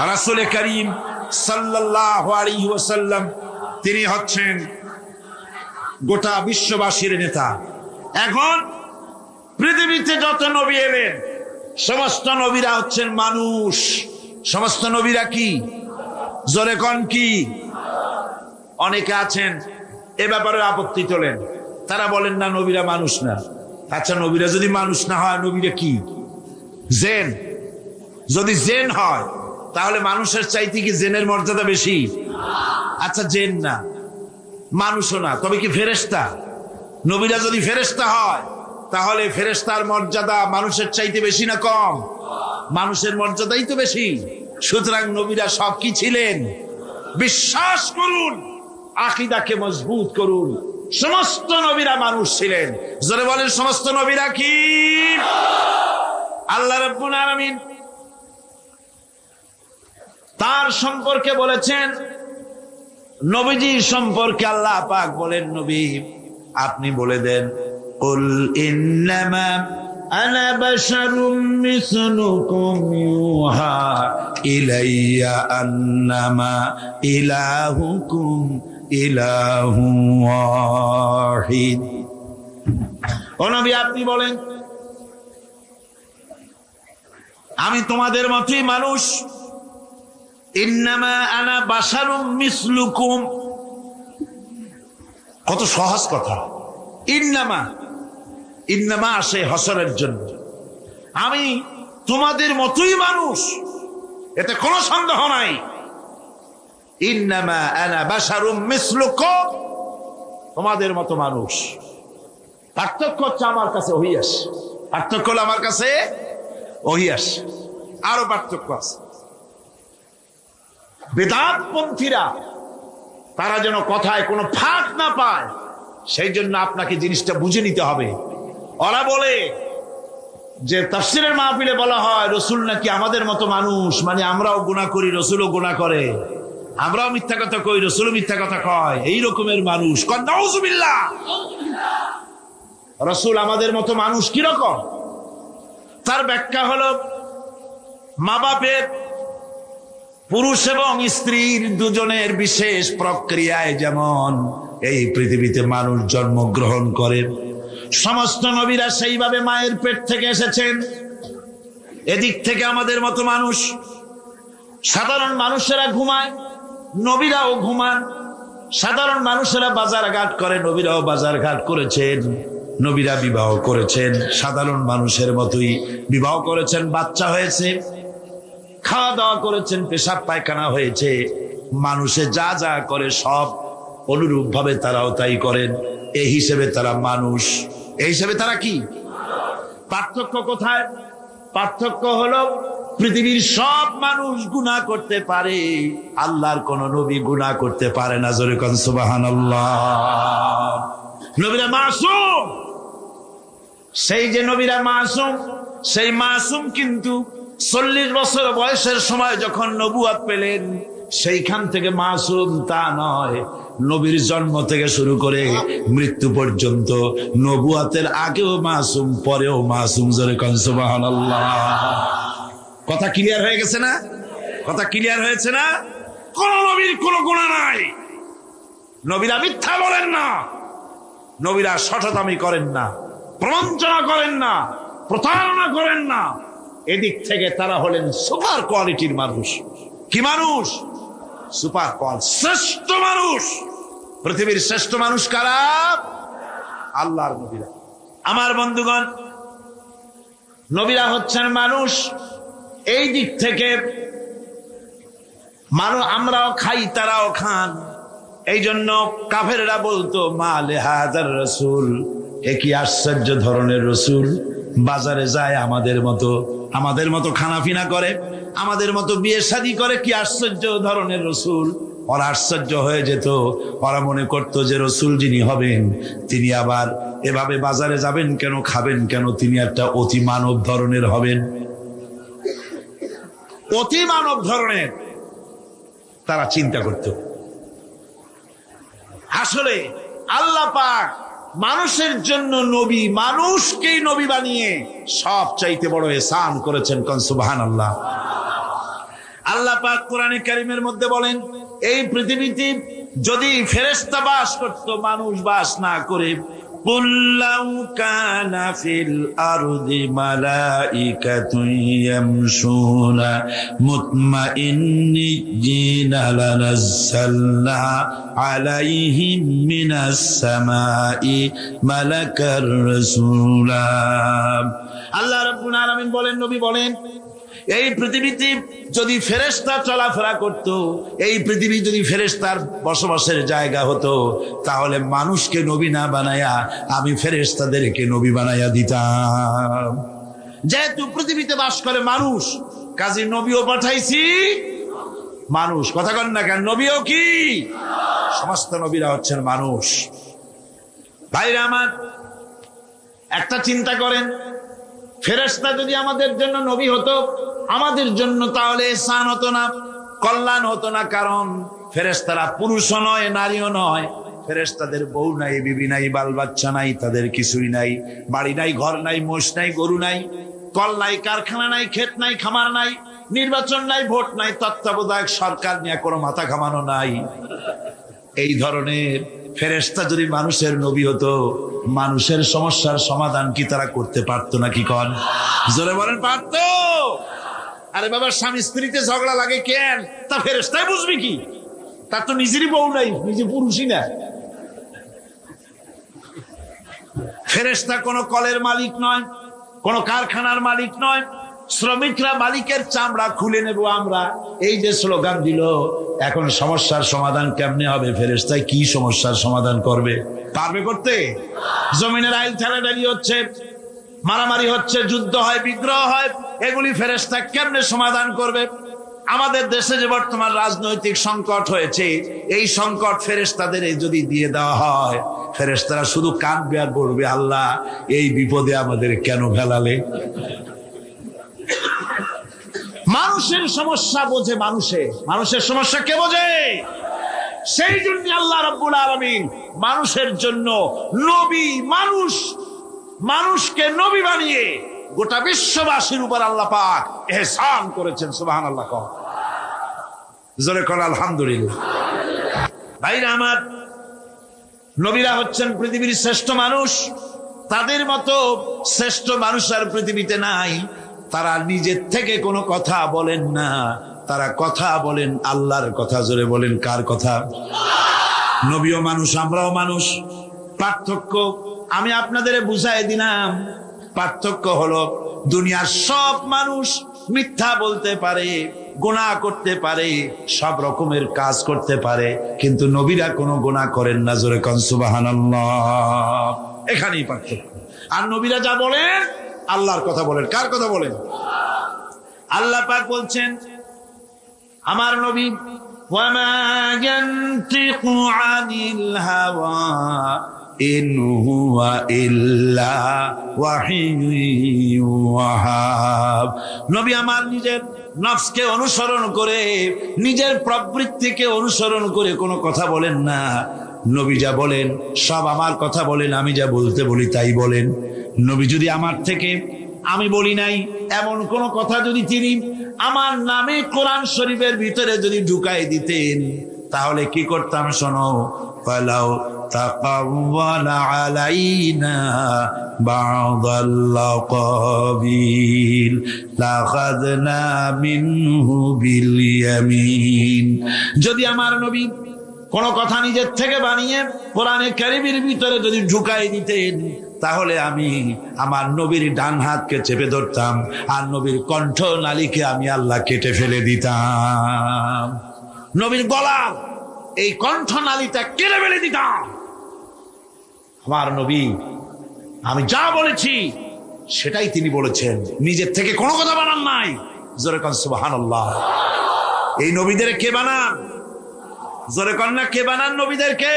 রাসূল করিম সাল্লাল্লাহু আলাইহি ওয়াসাল্লাম তিনি হচ্ছেন গোটা বিশ্ববাসীর নেতা। এখন পৃথিবীতে যত নবী এলেন সমস্ত নবীরা হচ্ছেন মানুষ। সমস্ত নবীরা কি? জোরে কোন কি? অনেকে আছেন এ ব্যাপারে আপত্তি তোলেন, তারা বলেন না নবীরা মানুষ না। আচ্ছা, নবীরা যদি মানুষ না হয় নবীরা কি? জেন। যদি জেন হয় তাহলে মানুষের চাইতে কি জেনের মর্যাদা বেশি? আচ্ছা, জেন না, মানুষও না, তবে কি ফেরেশতা? নবীরা যদি ফেরেশতা হয় তাহলে ফেরেশতার মর্যাদা মানুষের চাইতে বেশি না কম? মানুষের মর্যাদাই তো বেশি। সুতরাং নবীরা সব কি ছিলেন? বিশ্বাস করুন, আকীদাকে মজবুত করুন, সমস্ত নবীরা মানুষ ছিলেন। জোরে বলেন, সমস্ত নবীরা কি? আল্লাহ রাব্বুল আলামিন তার সম্পর্কে বলেছেন, নবীজি সম্পর্কে আল্লাহ পাক বলেন, নবী আপনি বলে দেন, কুল ইন্নামা আনা বাশারুম মিসলুকুম ইউহা ইলাইয়া আন্নামা ইলাহুকুম ইলাহু ওয়াহিদ। ও নবী আপনি বলেন, আমি তোমাদের মতোই মানুষ। ইন্নামা আনা বাশারুম মিসলুকুম, কত সহজ কথা। ইন্নামা, ইন্নামা আসে হসরের জন্য। আমি তোমাদের মতোই মানুষ, এতে কোনো সন্দেহ নাই। ইন্নামা আনা বাশারুম মিসলুকুম, তোমাদের মতো মানুষ। পার্থক্য হচ্ছে আমার কাছে ওহী আসে। পার্থক্য হলো আমার কাছে ওহী আসে। আরো পার্থক্য আছে। বেদাতপন্থীরা তারা যেন কথায় কোনো ফাঁক না পায়, সেই জন্য আপনাকে জিনিসটা বুঝে নিতে হবে। ওরা বলে যে তাফসীরের মাহফিলে বলা হয় রাসূল নাকি আমাদের মতো মানুষ, মানে আমরাও গুনাহ করি, রাসূলও গুনাহ করে, আমরাও মিথ্যা কথা কই, রাসূলও মিথ্যা কথা কয়, এই রকমের মানুষ। নাউযুবিল্লাহ। রাসূল আমাদের মতো মানুষ কি রকম? তার ব্যাখ্যা হলো, মা বাপের, পুরুষ এবং স্ত্রীর দুজনের বিশেষ প্রক্রিয়ায় যেমন এই পৃথিবীতে মানুষ জন্মগ্রহণ করেন, সমস্ত নবীরা সেইভাবে মায়ের পেট থেকে এসেছেন। এদিক থেকে আমাদের মতো মানুষ। সাধারণ মানুষেরা ঘুমায়, নবীরাও ঘুমান। সাধারণ মানুষেরা বাজার ঘাট করে, নবীরাও বাজার ঘাট করেছেন। নবীরা বিবাহ করেছেন, সাধারণ মানুষের মতোই বিবাহ করেছেন, বাচ্চা হয়েছে, খাওয়া দাওয়া করেছেন, পেশাব পায়খানা হয়েছে। মানুষে যা যা করে সব অনুরূপ ভাবে তারাও তাই করেন। এই হিসেবে তারা মানুষ। এই হিসেবে তারা কি? পার্থক্য কোথায়? পার্থক্য হলো পৃথিবীর সব মানুষ গুনাহ করতে পারে, আল্লাহর কোন নবী গুনাহ করতে পারে না। জোরে কোন সুবহানাল্লাহ। নবীরা মাসুম। সেই যে নবীরা মাসুম, সেই মাসুম কিন্তু 40 বছর বয়সের সময় যখন নবুয়ত পেলেন, সেইখান থেকে মাসুম তা নয়। নবীর জন্ম থেকে শুরু করে মৃত্যু পর্যন্ত, নবুয়তের আগেও মাসুম, পরেও মাসুম। জোরে কোন সুবহানাল্লাহ। কথা ক্লিয়ার হয়ে গেছে না? কথা ক্লিয়ার হয়েছে না? কোন নবীর কোন গুনাহ নাই। নবীরা মিথ্যা বলেন না, নবীরা শঠতামি করেন না, প্রবঞ্চনা করেন না, প্রতারণা করেন না। এদিক থেকে তারা হলেন সুপার কোয়ালিটির মানুষ। কি মানুষ? সুপার কোয়ালিটি, শ্রেষ্ঠ মানুষ। পৃথিবীর শ্রেষ্ঠ মানুষ কারা? আল্লাহর নবীরা। আমার বন্ধুগণ, নবীরা হচ্ছেন মানুষ। এই দিক থেকে আমরাও খাই, তারাও খান। এই জন্য কাফেররা বলতো, মা লিহাযার রাসূল, এ কি আশ্চর্য ধরনের রসুল, বাজারে যায় আমাদের মতো খানাফিনা করে, আমাদের মতো বিয়ে শাদী করে, কি আশ্চর্য ধরনের রসুল। ওরা আশ্চর্য হয়ে যেত। ওরা মনে করতো যে রসুল যিনি হবেন তিনি আবার এভাবে বাজারে যাবেন কেন, খাবেন কেন, তিনি একটা অতি মানব ধরনের হবেন। অতি মানব ধরনের তারা চিন্তা করত। আসলে আল্লাহ পাক মানুষের জন্য নবী, মানুষকেই নবী বানিয়ে সব চাইতে বড় এহসান করেছেন। কোন সুবহানাল্লাহ। আল্লাহ পাক কোরআনে কারীমের মধ্যে বলেন, এই পৃথিবীতে যদি ফেরেশতা বাস করত, মানুষ বাস না করে, قُلْ لَوْ كَانَ فِي الْأَرْضِ مَلَائِكَةٌ يَمْشُونَ مُطْمَئِنِّينَ لَنَزَّلْنَا عَلَيْهِمْ مِنَ السَّمَاءِ مَلَكًا رَسُولًا। আল্লাহ রাব্বুল আলামিন বলেন, নবী বলেন, এই পৃথিবীতে যদি ফেরেশতা চলাফেরা করত, এই পৃথিবী যদি ফেরেশতার বসবাসের জায়গা হতো, তাহলে মানুষকে নবী না বানায়া আমি ফেরেশতাদেরকে নবী বানায়া দিতাম। যেহেতু পৃথিবীতে বাস করে মানুষ, কাজী নবীও পাঠাইছি মানুষ। কথা কন না কেন? নবীও কি? সমস্ত নবীরা হচ্ছেন মানুষ। ভাইরা আমার, একটা চিন্তা করেন, ফেরেশতা যদি আমাদের জন্য নবী হতো, আমাদের জন্য তাহলে ihsan হতো না, কল্যাণ হতো না। কারণ ফেরেশতারা পুরুষও নয়, নারীও নয়। ফেরেশতাদের বউ নাই, বিবি নাই, বাল বাচ্চা নাই, তাদের কিছুই নাই, বাড়ি নাই, ঘর নাই, মোষ নাই, গরু নাই, কল নাই, কারখানা নাই, ক্ষেত নাই, খামার নাই, নির্বাচন নাই, ভোট নাই, তত্ত্বাবধায়ক সরকার নিয়ে কোনো মাথা ঘামানো নাই। এই ধরনের ফেরেশতা যদি মানুষের নবী হতো, মানুষের সমস্যার সমাধান কি তারা করতে পারতো নাকি? কন জোরে বলেন, পারতো? আরে বাবা, স্বামী স্ত্রীতে ঝগড়া লাগে কেন? তা ফেরেশতাই বুঝবি কি? তার তো নিজেরই বউ নাই, নিজে পুরুষই না। ফেরেশতা কোনো কলের মালিক নয়, কোনো কারখানার মালিক নয়। শ্রমিকরা মালিকের চামড়া খুলে নেব আমরা, এই যে স্লোগান দিল, এখন সমস্যার সমাধান কেমনে হবে? ফেরেশতাই কি সমস্যার সমাধান করবে? পারবে করতে? জমিনের আইল ঠেলাঠেলি হচ্ছে, মারামারি হচ্ছে, যুদ্ধ হয়, বিগ্রহ হয়, এগুলি ফেরেশতা কেমনে সমাধান করবে? আমাদের দেশে যে বর্তমান রাজনৈতিক সংকট হয়েছে, এই সংকট ফেরেশতাদের যদি দিয়ে দেওয়া হয়, ফেরেশতারা শুধু কাঁদবে আর বলবে, আল্লাহ এই বিপদে আমাদের কেন ফেলালে? মানুষের সমস্যা বোঝে মানুষে, মানুষের সমস্যা কে বোঝে? সেই জন্য আল্লাহ রাব্বুল আলামিন মানুষের জন্য নবী, মানুষকে নবী বানিয়ে গোটা বিশ্ববাসীর উপর আল্লাহ পাক ইহসান করেছেন। সুবহানাল্লাহ। জোরে কোন আলহামদুলিল্লাহ। ভাইরা আমার, নবীরা হচ্ছেন পৃথিবীর শ্রেষ্ঠ মানুষ। তাদের মতো শ্রেষ্ঠ মানুষ আর পৃথিবীতে নাই। তারা নিজের থেকে কোনো কথা বলেন না, তারা কথা বলেন আল্লাহর কথা। জোরে বলেন, কার কথা? নবীও মানুষ, আমরাও মানুষ। পার্থক্য আমি আপনাদের বুঝাই দিলাম। পার্থক্য হলো, দুনিয়ার সব মানুষ মিথ্যা বলতে পারে, গুনাহ করতে পারে, সব রকমের কাজ করতে পারে, কিন্তু নবীরা কোনো গুনাহ করেন না। জোরে কোন সুবহানাল্লাহ। এখানেই পার্থক্য। আর নবীরা যা বলেন আল্লাহর কথা বলেন। কার কথা বলেন? আল্লাহ পাক বলছেন, আমার নবী, ওয়ামা ইয়ানতিকু আনিল হাওয়া ইন হুয়া ইল্লা ওয়াহিয়্যুন ইউহা। নবী আমার নিজের নফসকে অনুসরণ করে, নিজের প্রবৃত্তিকে অনুসরণ করে কোনো কথা বলেন না। নবী যা বলেন সব আমার কথা বলেন, আমি যা বলতে বলি তাই বলেন। নবী যদি আমার থেকে, আমি বলি নাই এমন কোন কথা যদি তিনি আমার নামে কোরআন শরীফের ভিতরে যদি ঢুকাই দিতেন, তাহলে কি করতাম শোনো? ফালাউ তাকাওয়ালা আলাইনা বা'দাল লাকাবিল লাখাযনা মিনহু বিল ইয়ামিন। যদি আমার নবী কোন কথা নিজের থেকে বানিয়ে কোরআনে কারীমের ভিতরে যদি ঢুকাই দিতেন, তাহলে আমি আমার নবীর ডান হাতকে চেপে ধরতাম, আর নবীর কণ্ঠ নালীকে আমি আল্লাহ কেটে ফেলে দিতাম। নবীর গলার এই কণ্ঠ নালীটা কেটে ফেলে দিতাম। আমার নবী, আমি যা বলেছি সেটাই তিনি বলেছেন, নিজের থেকে কোনো কথা বানান নাই। জোরে কোন সুবহানাল্লাহ। এই নবীদের কে বানান? জোরে কোন না, কে বানান নবীদেরকে?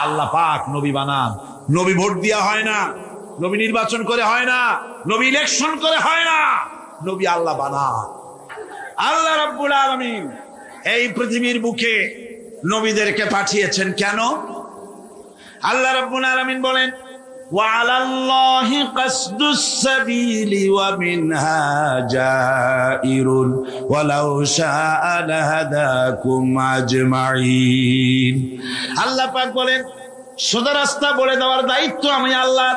আল্লাহ পাক নবী বানান। নবী ভোট দিয়া হয় না, নবী নির্বাচন করে হয় না, নবী ইলেকশন করে হয় না, নবী আল্লাহ বানান। আল্লাহ রাব্বুল আলামিন এই পৃথিবীর বুকে নবীদেরকে পাঠিয়েছেন কেন? আল্লাহ রাব্বুল আলামিন বলেন, وعلى الله قصد السبيل ومنها جائر ولو شاء لهداكم أجمعين আল্লাহ পাক বলেন সোজা রাস্তা বলে দেওয়ার দায়িত্ব আমি আল্লাহ।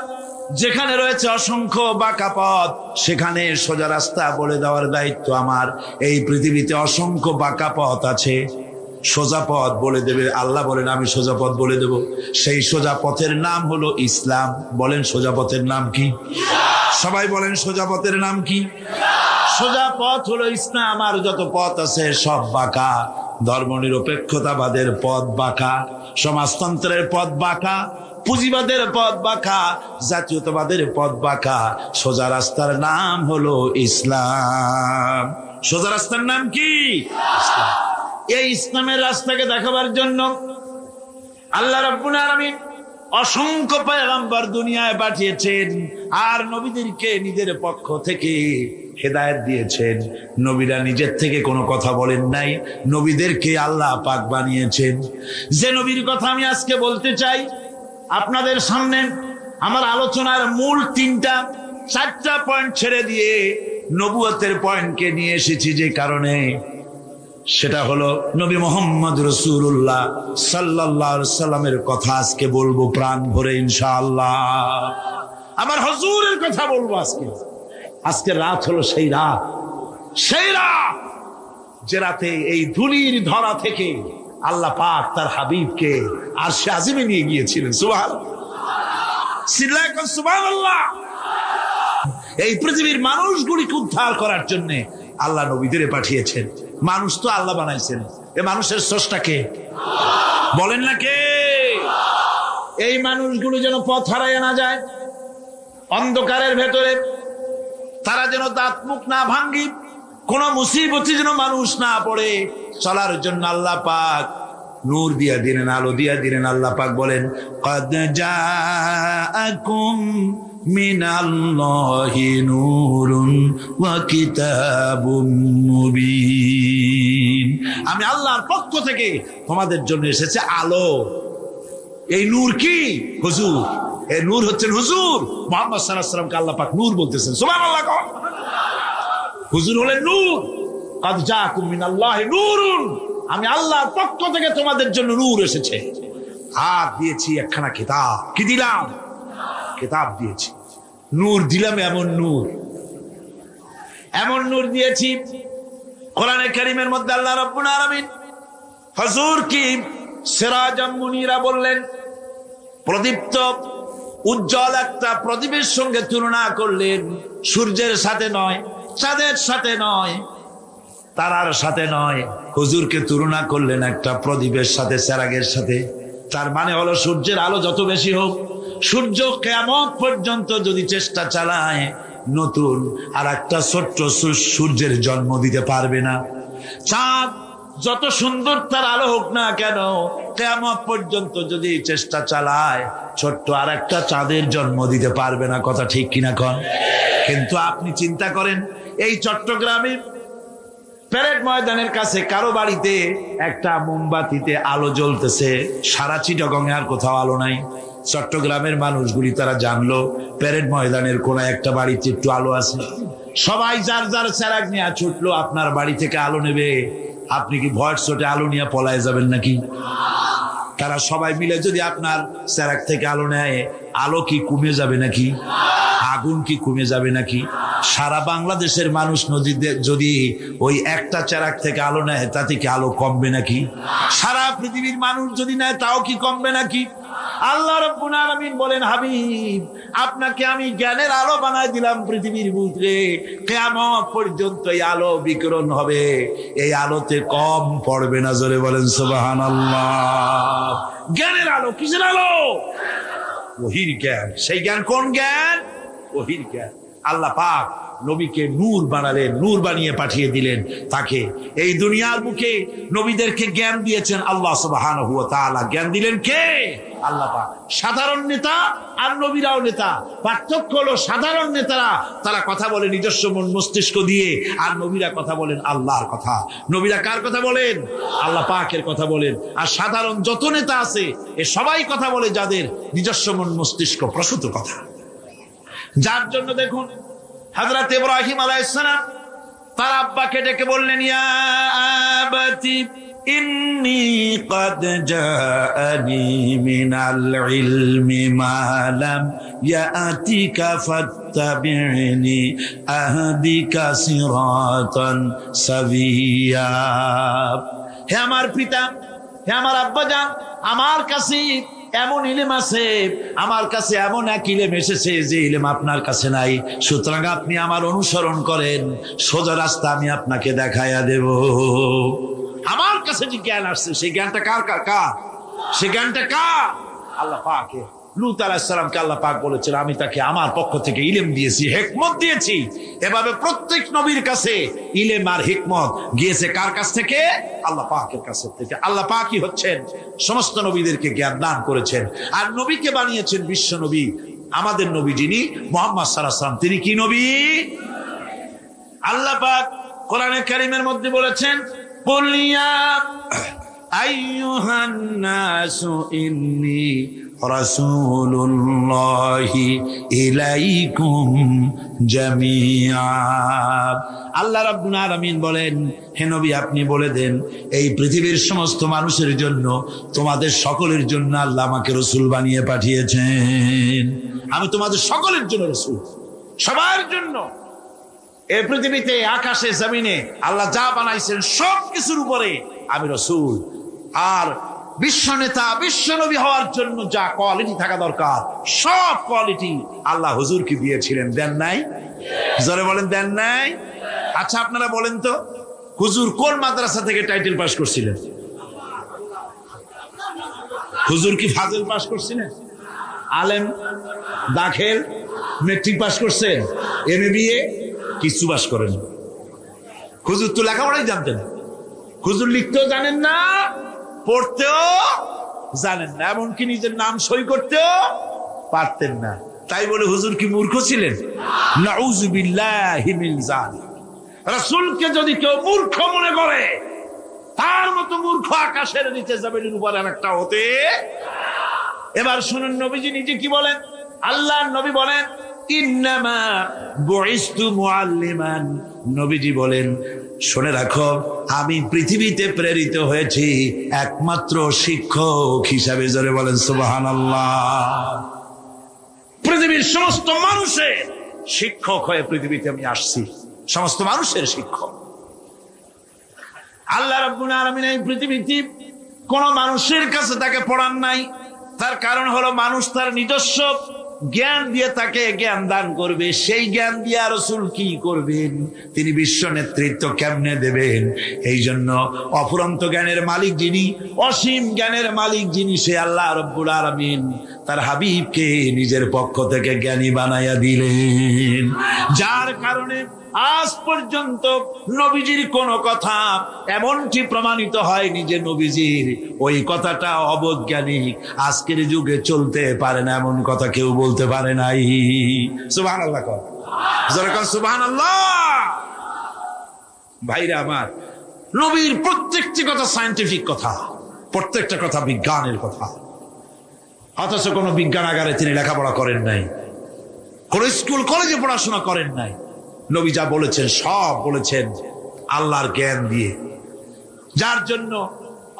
যেখানে রয়েছে অসংখ্য বাঁকা পথ সেখানে সোজা রাস্তা বলে দেওয়ার দায়িত্ব আমার। এই পৃথিবীতে অসংখ্য বাঁকা পথ আছে, সোজা পথ বলে দেবে আল্লাহ বলেন আমি সোজা পথ বলে দেব। সেই সোজা পথের নাম হলো ইসলাম। বলেন সোজা পথের নাম কি? সবাই বলেন সোজা পথের নাম কি? সোজা পথ হলো ইসলাম। আর যত পথ আছে সব বাঁকা। ধর্মনিরপেক্ষতাবাদের পথ বাঁকা, সমাজতন্ত্রের পথ বাঁকা, পুঁজিবাদের পথ বাঁকা, জাতীয়তাবাদের পথ বাঁকা। সোজা রাস্তার নাম হলো ইসলাম। সোজা রাস্তার নাম কি? ইসলাম। এই ইসলামের রাস্তাকে দেখাবার জন্য আল্লাহ রাব্বুল আলামিন অসংখ্য পয়গম্বর দুনিয়ায় পাঠিয়েছেন আর নবীদেরকে নিজের পক্ষ থেকে হেদায়েত দিয়েছেন। নবীরা নিজের থেকে কোনো কথা বলেন নাই, নবীদেরকে আল্লাহ পাক বানিয়েছেন। যে নবীর কথা আমি আজকে বলতে চাই আপনাদের সামনে, আমার আলোচনার মূল চারটা পয়েন্ট ছেড়ে দিয়ে নবুয়তের পয়েন্টকে নিয়ে এসেছি। যে কারণে সেটা হলো নবী মুহাম্মদ রাসূলুল্লাহ সাল্লাল্লাহু আলাইহি সাল্লামের কথা আজকে বলবো প্রাণ ভরে ইনশাআল্লাহ। আমার হুজুরের কথা বলবো আজকে। আজকে রাত হলো সেই রাত যে রাতে এই ধুলির ধরা থেকে আল্লাহ পাক তার হাবিবকে আরশে আজিমে নিয়ে গিয়েছিলেন। সুবহানাল্লাহ। এই পৃথিবীর মানুষগুলিকে উদ্ধার করার জন্য আল্লাহ নবীদের পাঠিয়েছেন। মানুষ তো আল্লাহ বানাইছেন, এই মানুষের স্রষ্টা কে? বলেন না কে? এই মানুষগুলো যেন পথ হারাইয়া না যায়, অন্ধকারের ভেতরে তারা যেন দাঁত মুখ না ভাঙ্গি, কোন মুসিবতে যেন মানুষ না পড়ে, চলার জন্য আল্লাহ পাক নূর দিয়া দিলেন, আলো দিয়া দিলেন। আল্লাহ পাক বলেন قد جاءكم من الله نور وكتاب مبين। আমি আল্লাহর পক্ষ থেকে তোমাদের জন্য এসেছে আলো। এই নূর কি? হুজুর। এই নূর হচ্ছেন হুজুর মুহাম্মদ সাল্লাল্লাহু আলাইহি ওয়াসাল্লামকে আল্লাহ পাক নূর বলতেছেন। সুবহানাল্লাহ। হুজুর হলেন নূর। قد جاءكم من الله نور। আমি আল্লাহর পক্ষ থেকে তোমাদের জন্য নূর এসেছে। আর দিয়েছি একখানা কিতাব। কি দিলাম? কিতাব দিয়েছি। নূর দিলাম, এমন নূর দিয়েছি। কোরআনে কারীমের মধ্যে আল্লাহ রাব্বুল আলামিন হুজুর কি সিরাজাম মুনীরা বললেন। প্রদীপ্ত উজ্জ্বল একটা প্রদীপের সঙ্গে তুলনা করলেন। সূর্যের সাথে নয়, চাঁদের সাথে নয়, তারার সাথে নয়, হুজুরকে তুলনা করলেন একটা প্রদীপের সাথে, চেরাগের সাথে। তার মানে হলো সূর্যের আলো যত বেশি হোক, সূর্য কিয়ামত পর্যন্ত যদি চেষ্টা চালায় নতুন আর একটা ছোট্ট সূর্যের জন্ম দিতে পারবে না। চাঁদ যত সুন্দর তার আলো হোক না কেন, কিয়ামত পর্যন্ত যদি চেষ্টা চালায় ছোট্ট আর একটা চাঁদের জন্ম দিতে পারবে না। কথা ঠিক কিনা কন? কিন্তু আপনি চিন্তা করেন, এই চট্টগ্রামে প্যারেড ময়দানের কাছে কারো বাড়িতে একটা মোমবাতিতে আলো জ্বলতেছে, সারা চিটাগংয়ে আর কোথাও আলো নাই। চট্টগ্রামের মানুষগুলি তারা জানলো প্যারেড ময়দানের কোন একটা বাড়িতে একটু আলো আছে। সবাই যার যার চেরাগ নিয়ে ছুটলো আপনার বাড়ি থেকে আলো নেবে। আপনি কি ভয়ের চোটে আলো নিয়ে পলায় যাবেন নাকি? তারা সবাই মিলে যদি আপনার চেরাগ থেকে আলো নেয়, আলো কি কমে যাবে নাকি? আগুন কি কমে যাবে নাকি? সারা বাংলাদেশের মানুষ নদীতে যদি ওই একটা চেরাগ থেকে আলো নেয়, তাতে কি আলো কমবে নাকি? সারা পৃথিবীর মানুষ যদি নেয়, তাও কি কমবে নাকি? আল্লাহ রাব্বুল আলামিন বলেন, হাবিব আপনাকে আমি জ্ঞানের আলো বানাই দিলাম পৃথিবীর বুকে। কিয়ামত পর্যন্ত এই আলো বিকিরণ হবে, এই আলোতে কম পড়বে না। জোরে বলেন সুবহানাল্লাহ। জ্ঞানের আলো। কিসের আলো? ওহীর জ্ঞান। সেই জ্ঞান কোন জ্ঞান? ওহীর জ্ঞান। আল্লাহ পাক নবীকে নূর বানালেন, নূর বানিয়ে পাঠিয়ে দিলেন তাকে। এই দুনিয়ার বুকে নবীদেরকে জ্ঞান দিয়েছেন আল্লাহ সুবহানাহু ওয়া তাআলা। জ্ঞান দিলেন কে? আল্লাহ পাক। সাধারণ নেতা আর নবীরাও নেতা। পার্থক্য হলো সাধারণ নেতারা তারা কথা বলে নিজস্ব মন মস্তিষ্ক দিয়ে, আর নবীরা কথা বলেন আল্লাহর কথা। নবীরা কার কথা বলেন? আল্লাহ পাকের কথা বলেন। আর সাধারণ যত নেতা আছে এ সবাই কথা বলে যাদের নিজস্ব মন মস্তিষ্ক প্রসূত কথা। যার জন্য দেখুন হযরত ইব্রাহিম আলাইহিস সালাম তার আব্বাকে ডেকে বললেন, ইয়া আবাতি ইন্নী ক্বাদ জাআনি মিনাল ইলমি মা লাম ইয়াতিকা ফাত্তাবি'নি আহদিকা সিরাতান সাবিয়্যা। হে আমার পিতা, হে আমার আব্বাজান, আমার কাছে এমন ইলম আছে, আমার কাছে এমন এক ইলম এসেছে যে ইলম আপনার কাছে নাই। সুতরাং আপনি আমার অনুসরণ করেন, সোজা রাস্তা আমি আপনাকে দেখাইয়া দেব। আমার কাছে যে জ্ঞান আসছে সেই জ্ঞানটা কার? সেই জ্ঞানটা কার? আল্লাহ পাকের। লূত আলাইহিস সালামকে আল্লাহ পাক বলেছিল, আমি তাকে আমার পক্ষ থেকে ইলম দিয়েছি, হিকমত দিয়েছি। এভাবে প্রত্যেক নবীর কাছে ইলম আর হিকমত গিয়েছে কার কাছ থেকে? আল্লাহ পাকের কাছ থেকে। আল্লাহ পাকই হচ্ছেন সমস্ত নবীদেরকে জ্ঞান দান করেছেন, আর নবীকে বানিয়েছেন বিশ্ব নবী। আমাদের নবী যিনি মুহাম্মদ সাল্লাল্লাহু আলাইহি ওয়াসাল্লাম, তিনি কি নবী? আল্লাহ পাক কোরআনে কারীমের মধ্যে বলেছেন, কুল ইয়া আইয়ুহান নাসু ইন্নী রাসূলুল্লাহি ইলাইকুম জামিআ। আল্লাহ রাব্বুল আলামিন বলেন, হে নবী আপনি বলে দেন এই পৃথিবীর সমস্ত মানুষের জন্য, তোমাদের সকলের জন্য আল্লাহ আমাকে রাসূল বানিয়ে পাঠিয়েছেন। আমি তোমাদের সকলের জন্য রাসূল, সবার জন্য। এই পৃথিবীতে আকাশে জমিনে আল্লাহ যা বানাইছেন সব কিছুর উপরে আমি রাসূল। আর বিশ্ব নেতা বিশ্ব নবী হওয়ার জন্য যা কোয়ালিটি থাকা দরকার সব কোয়ালিটি আল্লাহ হুজুরকে দিয়েছিলেন, দেন নাই? জোরে বলেন, দেন নাই? আচ্ছা আপনারা বলেন তো, হুজুর কোন মাদ্রাসা থেকে টাইটেল পাস করছিলেন? হুজুর কি ফাজিল পাস করছিলেন? আলেম, দাখিল, মেট্রিক পাস করছেন? এমএ বিএ কিছু পাস করেন? হুজুর তো লেখাপড়াই জানতেন, হুজুর লিখতেও জানেন না, পড়তেও জানেন না, এমনকি নিজের নাম সই করতেও পারতেন না। তাই বলে হুজুর কি মূর্খ ছিলেন? নাউযুবিল্লাহি মিন যালিক। রাসূলকে যদি কেউ মূর্খ মনে করে, তার মতো মূর্খ আকাশের নিচে জমিনের উপর একটা হতে। এবার শুনুন নবীজি নিজে কি বলেন। আল্লাহর নবী বলেন, ইন্নামা বুইসতু মুআল্লিমান। নবীজি বলেন, শুনে রাখো, আমি পৃথিবীতে প্রেরিত হয়েছি একমাত্র শিক্ষক হিসাবে। জোরে বলেন সুবহানাল্লাহ। পৃথিবীর সমস্ত মানুষের শিক্ষক হয়ে পৃথিবীতে আমি আসছি, সমস্ত মানুষের শিক্ষক। আল্লাহ রাব্বুল আলামিন এই পৃথিবীতে কোন মানুষের কাছে তাকে পড়ান নাই। তার কারণ হলো মানুষ তার নিজস্ব জ্ঞান দিয়ে তাকে জ্ঞান দান করবে। সেই জ্ঞান দিয়ে রাসূল কি করবেন? তিনি বিশ্ব নেতৃত্ব কেমনে দেবেন? এই জন্য অফুরন্ত জ্ঞানের মালিক যিনি, অসীম জ্ঞানের মালিক যিনি, সে আল্লাহ রাব্বুল আলামিন তার হাবিবকে নিজের পক্ষ থেকে জ্ঞানী বানাইয়া দিলেন। যার কারণে আজ পর্যন্ত নবীজির কোন কথা এমনটি প্রমাণিত হয়নি যে নবীজির ওই কথাটা অবৈজ্ঞানিক, আজকের যুগে চলতে পারে না, এমন কথা কেউ বলতে পারে নাই। সুবহানাল্লাহ কর, যারা কর সুবহানাল্লাহ। ভাইরা আমার, নবীর প্রত্যেকটি কথা সায়েন্টিফিক কথা, প্রত্যেকটা কথা বিজ্ঞানের কথা। অথচ কোন বিজ্ঞানাগারে তিনি লেখাপড়া করেন নাই, কোন স্কুল কলেজে পড়াশোনা করেন নাই। নবী যা বলেছেন সব বলেছেন আল্লাহর জ্ঞান দিয়ে। যার জন্য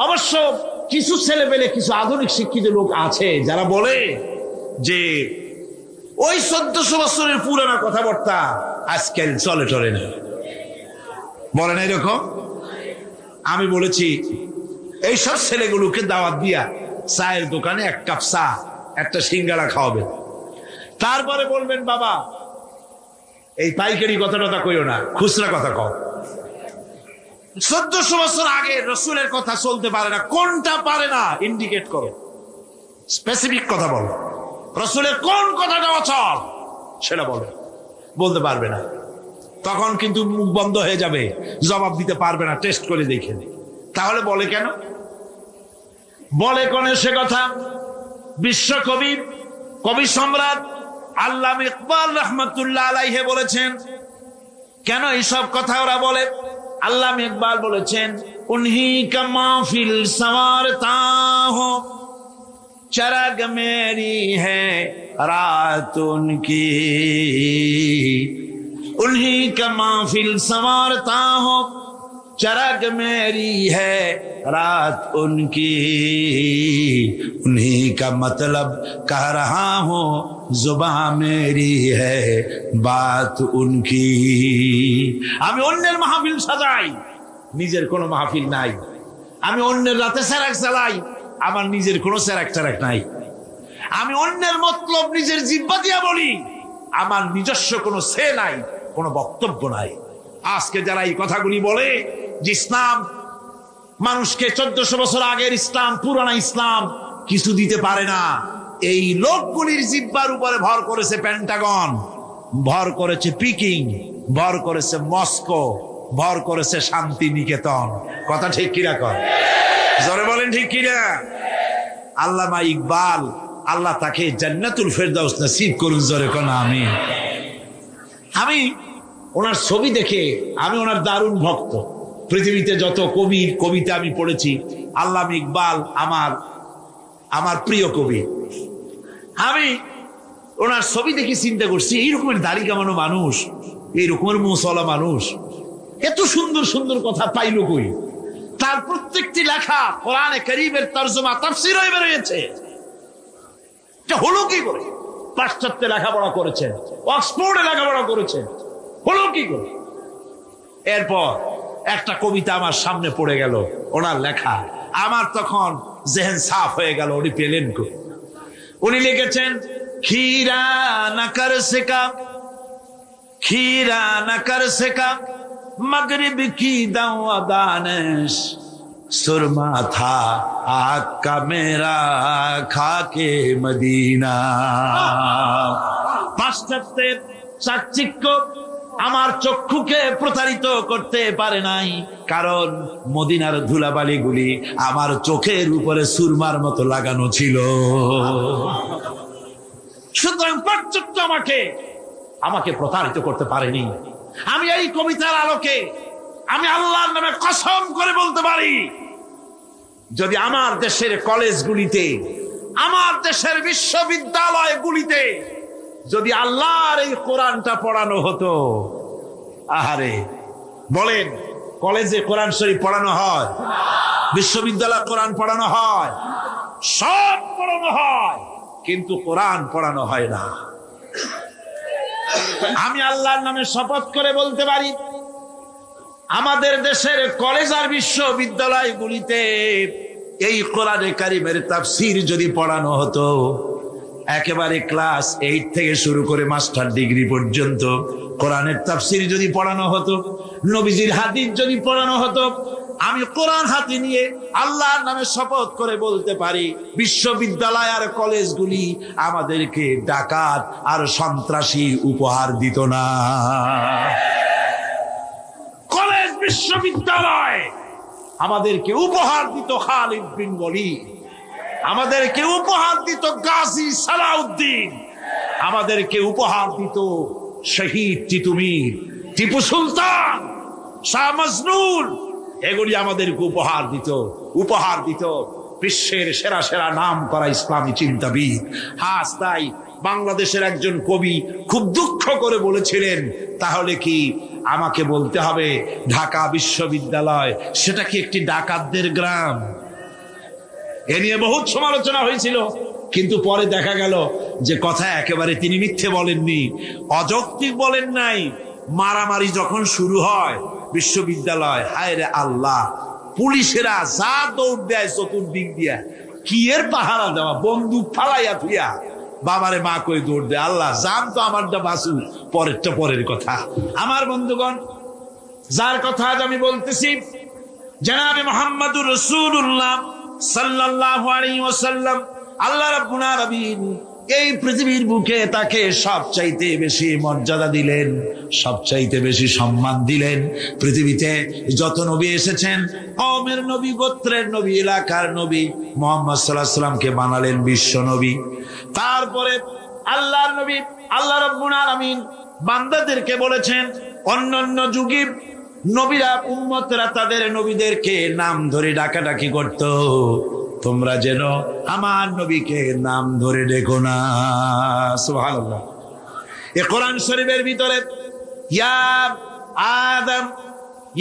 অবশ্য কিছু ছেলেপেলে, কিছু আধুনিক শিক্ষিত লোক আছে যারা বলে যে ওই 1400 বছরের পুরানো কথাবার্তা আজকাল চলে টলে না, বলে না এরকম। আমি বলেছি এইসব ছেলেগুলোকে দাওয়াত দিয়া চায়ের দোকানে এক কাপ চা, একটা সিঙ্গাড়া খাওয়াবেন, তারপরে বলবেন বাবা এই পাইকারি কথাটা কইও না, খুচরা কথা কও। 1400 বছর আগে রাসূলের কথা চলতে পারে না, কোনটা পারে না ইন্ডিকেট করো, স্পেসিফিক কথা বলো। রাসূলের কোন কথাটা অচল সেটা বলো, বলতে পারবে না। তখন কিন্তু মুখ বন্ধ হয়ে যাবে, জবাব দিতে পারবে না, টেস্ট করে দেখে। তাহলে বলে কেন? বলে কোন সে কথা? বিশ্বকবি কবি সম্রাট আল্লামা ইকবাল রহমাতুল্লাহ আলাইহি বলেছেন, কেন এইসব কথা ওরা বলে? আল্লামা ইকবাল বলেছেন, উনহি কা মাহফিল সওয়ারতা হো, চরাগ মেরি হ্যায় রাত উনকি, उन्हीं का महफिल संवारता हो, चरग मेरी है रात उनकी, उन्हीं का मतलब कह रहा हूँ, जुबां मेरी है बात उनकी। আমি অন্যের মাহফিল সাজাই, নিজের কোনো মাহফিল নাই। আমি অন্যের রাতে সেরাক চালাই, আমার নিজের কোনো সেরাক টেরাক নাই। আমি অন্যের মতলব নিজের জিহ্বা দিয়া বলি, আমার নিজস্ব কোনো সে নাই, কোনো বক্তব্য নাই। আজকে যারা এই কথাগুলি বলে যে ইসলাম মানুষকে 1400 বছর আগের ইসলাম, পুরানা ইসলাম কিছু দিতে পারে না, এই লোকগুলির জিহ্বার উপরে ভর করেছে পেন্টাগন, ভর করেছে পিকিং, ভর করেছে মস্কো, ভর করেছে শান্তি নিকেতন। কথা ঠিক কিনা কর? জোরে বলেন ঠিক কিনা? আল্লামা ইকবাল, আল্লাহ তাকে জান্নাতুল ফেরদাউস নসিব করুন। জোরে কোন আমিন। আমি ওনার ছবি দেখে, আমি ওনার দারুণ ভক্ত। পৃথিবীতে যত কবির কবিতা আমি পড়েছি, আল্লামা ইকবাল আমার প্রিয় কবি। আমি ওনার ছবি দেখে চিন্তা করছি, এই রকমের দাড়ি কামানো মানুষ, এই রকমের মুসলা মানুষ এত সুন্দর সুন্দর কথা পাইলো কই? তার প্রত্যেকটি লেখা কোরআনে কারীমের তরজমা তাফসীর হয়ে বেরিয়েছে। এটা হলো কি করে? পাশ্চাত্যে লেখাপড়া করেছেন, অক্সফোর্ডে লেখাপড়া করেছেন, হলো কি করে? এরপর একটা কবিতা আমার সামনে পড়ে গেল, ওনার লেখা। আমার তখন জেহেন সাফ হয়ে গেল, উনি পেলেন কো। উনি লিখেছেন, खीरा न कर सका, खीरा न कर सका मगरिब की दानिश, सुरमा था आग का मेरा खाके मदीना। পাশ্চাত্যের চাকচিক্য আমার চক্ষুকে প্রতারিত করতে পারে নাই, কারণ মদিনার ধুলাবালিগুলি আমার চোখের উপরে সুরমার মতো লাগানো ছিল। সুতরাং পাশ্চাত্য আমাকে প্রতারিত করতে পারেনি। আমি এই কবিতার আলোকে আমি আল্লাহর নামে কসম করে বলতে পারি, যদি আমার দেশের কলেজগুলিতে, আমার দেশের বিশ্ববিদ্যালয়গুলিতে যদি আল্লাহর এই কোরআনটা পড়ানো হতো, আহারে বলেন, কলেজে কোরআন শরীফ পড়ানো হয়, বিশ্ববিদ্যালয়ে কোরআন পড়ানো হয়, সব পড়ানো হয়, কিন্তু কোরআন পড়ানো হয় না। আমি আল্লাহর নামে শপথ করে বলতে পারি, আমাদের দেশের কলেজ আর বিশ্ববিদ্যালয়গুলিতে এই কোরআনে কারীমের তাফসীর যদি পড়ানো হতো, একেবারে ক্লাস 8 থেকে শুরু করে মাস্টার ডিগ্রি পর্যন্ত কোরআনের তাফসীর যদি পড়ানো হতো, নবীজির হাদিস যদি পড়ানো হতো, আমি কোরআন হাতে নিয়ে আল্লাহর নামে শপথ করে বলতে পারি, বিশ্ববিদ্যালয় আর কলেজগুলি আমাদেরকে ডাকাত আর সন্ত্রাসী উপহার দিত না। কলেজ বিশ্ববিদ্যালয় আমাদেরকে উপহার দিত খালিদ বিন ওয়ালিদ, আমাদেরকে উপহার দিত গাজী সালাউদ্দিন, আমাদেরকে উপহার দিত শহীদ তিতুমীর, টিপু সুলতান, শাহ মজনুন। এগুলি আমাদেরকে উপহার দিত বিশ্বের সেরা সেরা নাম করা ইসলামী চিন্তাবিদ। হাস তাই বাংলাদেশের একজন কবি খুব দুঃখ করে বলেছিলেন, তাহলে কি আমাকে বলতে হবে ঢাকা বিশ্ববিদ্যালয় সেটা কি একটি ডাকাতদের গ্রাম? এ নিয়ে বহুত সমালোচনা হয়েছিল, কিন্তু পরে দেখা গেল যে কথা একেবারে তিনি মিথ্যে বলেননি, অযৌক্তিক বলেন নাই। মারামারি যখন শুরু হয় বিশ্ববিদ্যালয়, হায় রে আল্লাহ, পুলিশেরা যা দৌড় দেয় চতুর্দিক দিয়া, কি এর পাহারা দেওয়া, বন্দুক ফালাইয়া থুইয়া বাবারে মা কই দৌড় দেয়। আল্লাহ জান তো আমারটা বাসু, পরেরটা পরের কথা। আমার বন্ধুগণ, যার কথা আজ আমি বলতেছি, জনাবে মুহাম্মদুর রাসূলুল্লাহ সাল্লাল্লাহু আলাইহি ওয়াসাল্লাম, আল্লাহ রাব্বুল আলামিন এই পৃথিবীর বুকে তাকে সবচাইতে বেশি মর্যাদা দিলেন, সবচাইতে বেশি সম্মান দিলেন। পৃথিবীতে যত নবী এসেছেন, কওমের নবী, গোত্রের নবী, এলাকার নবী, মুহাম্মদ সাল্লাল্লাহু আলাইহি ওয়াসাল্লামকে বানালেন বিশ্ব নবী। তারপরে আল্লাহর নবী, আল্লাহ রাব্বুল আলামিন বান্দাদেরকে বলেছেন, অন্যান্য যুগে নবীরা, উম্মতরা তাদের নবীদেরকে নাম ধরে ডাকাডাকি করত, তোমরা যেন আমার নবীকে নাম ধরে ডেকো না। সুবহানাল্লাহ। এই কোরআন শরীফের ভিতরে ইয়া আদম,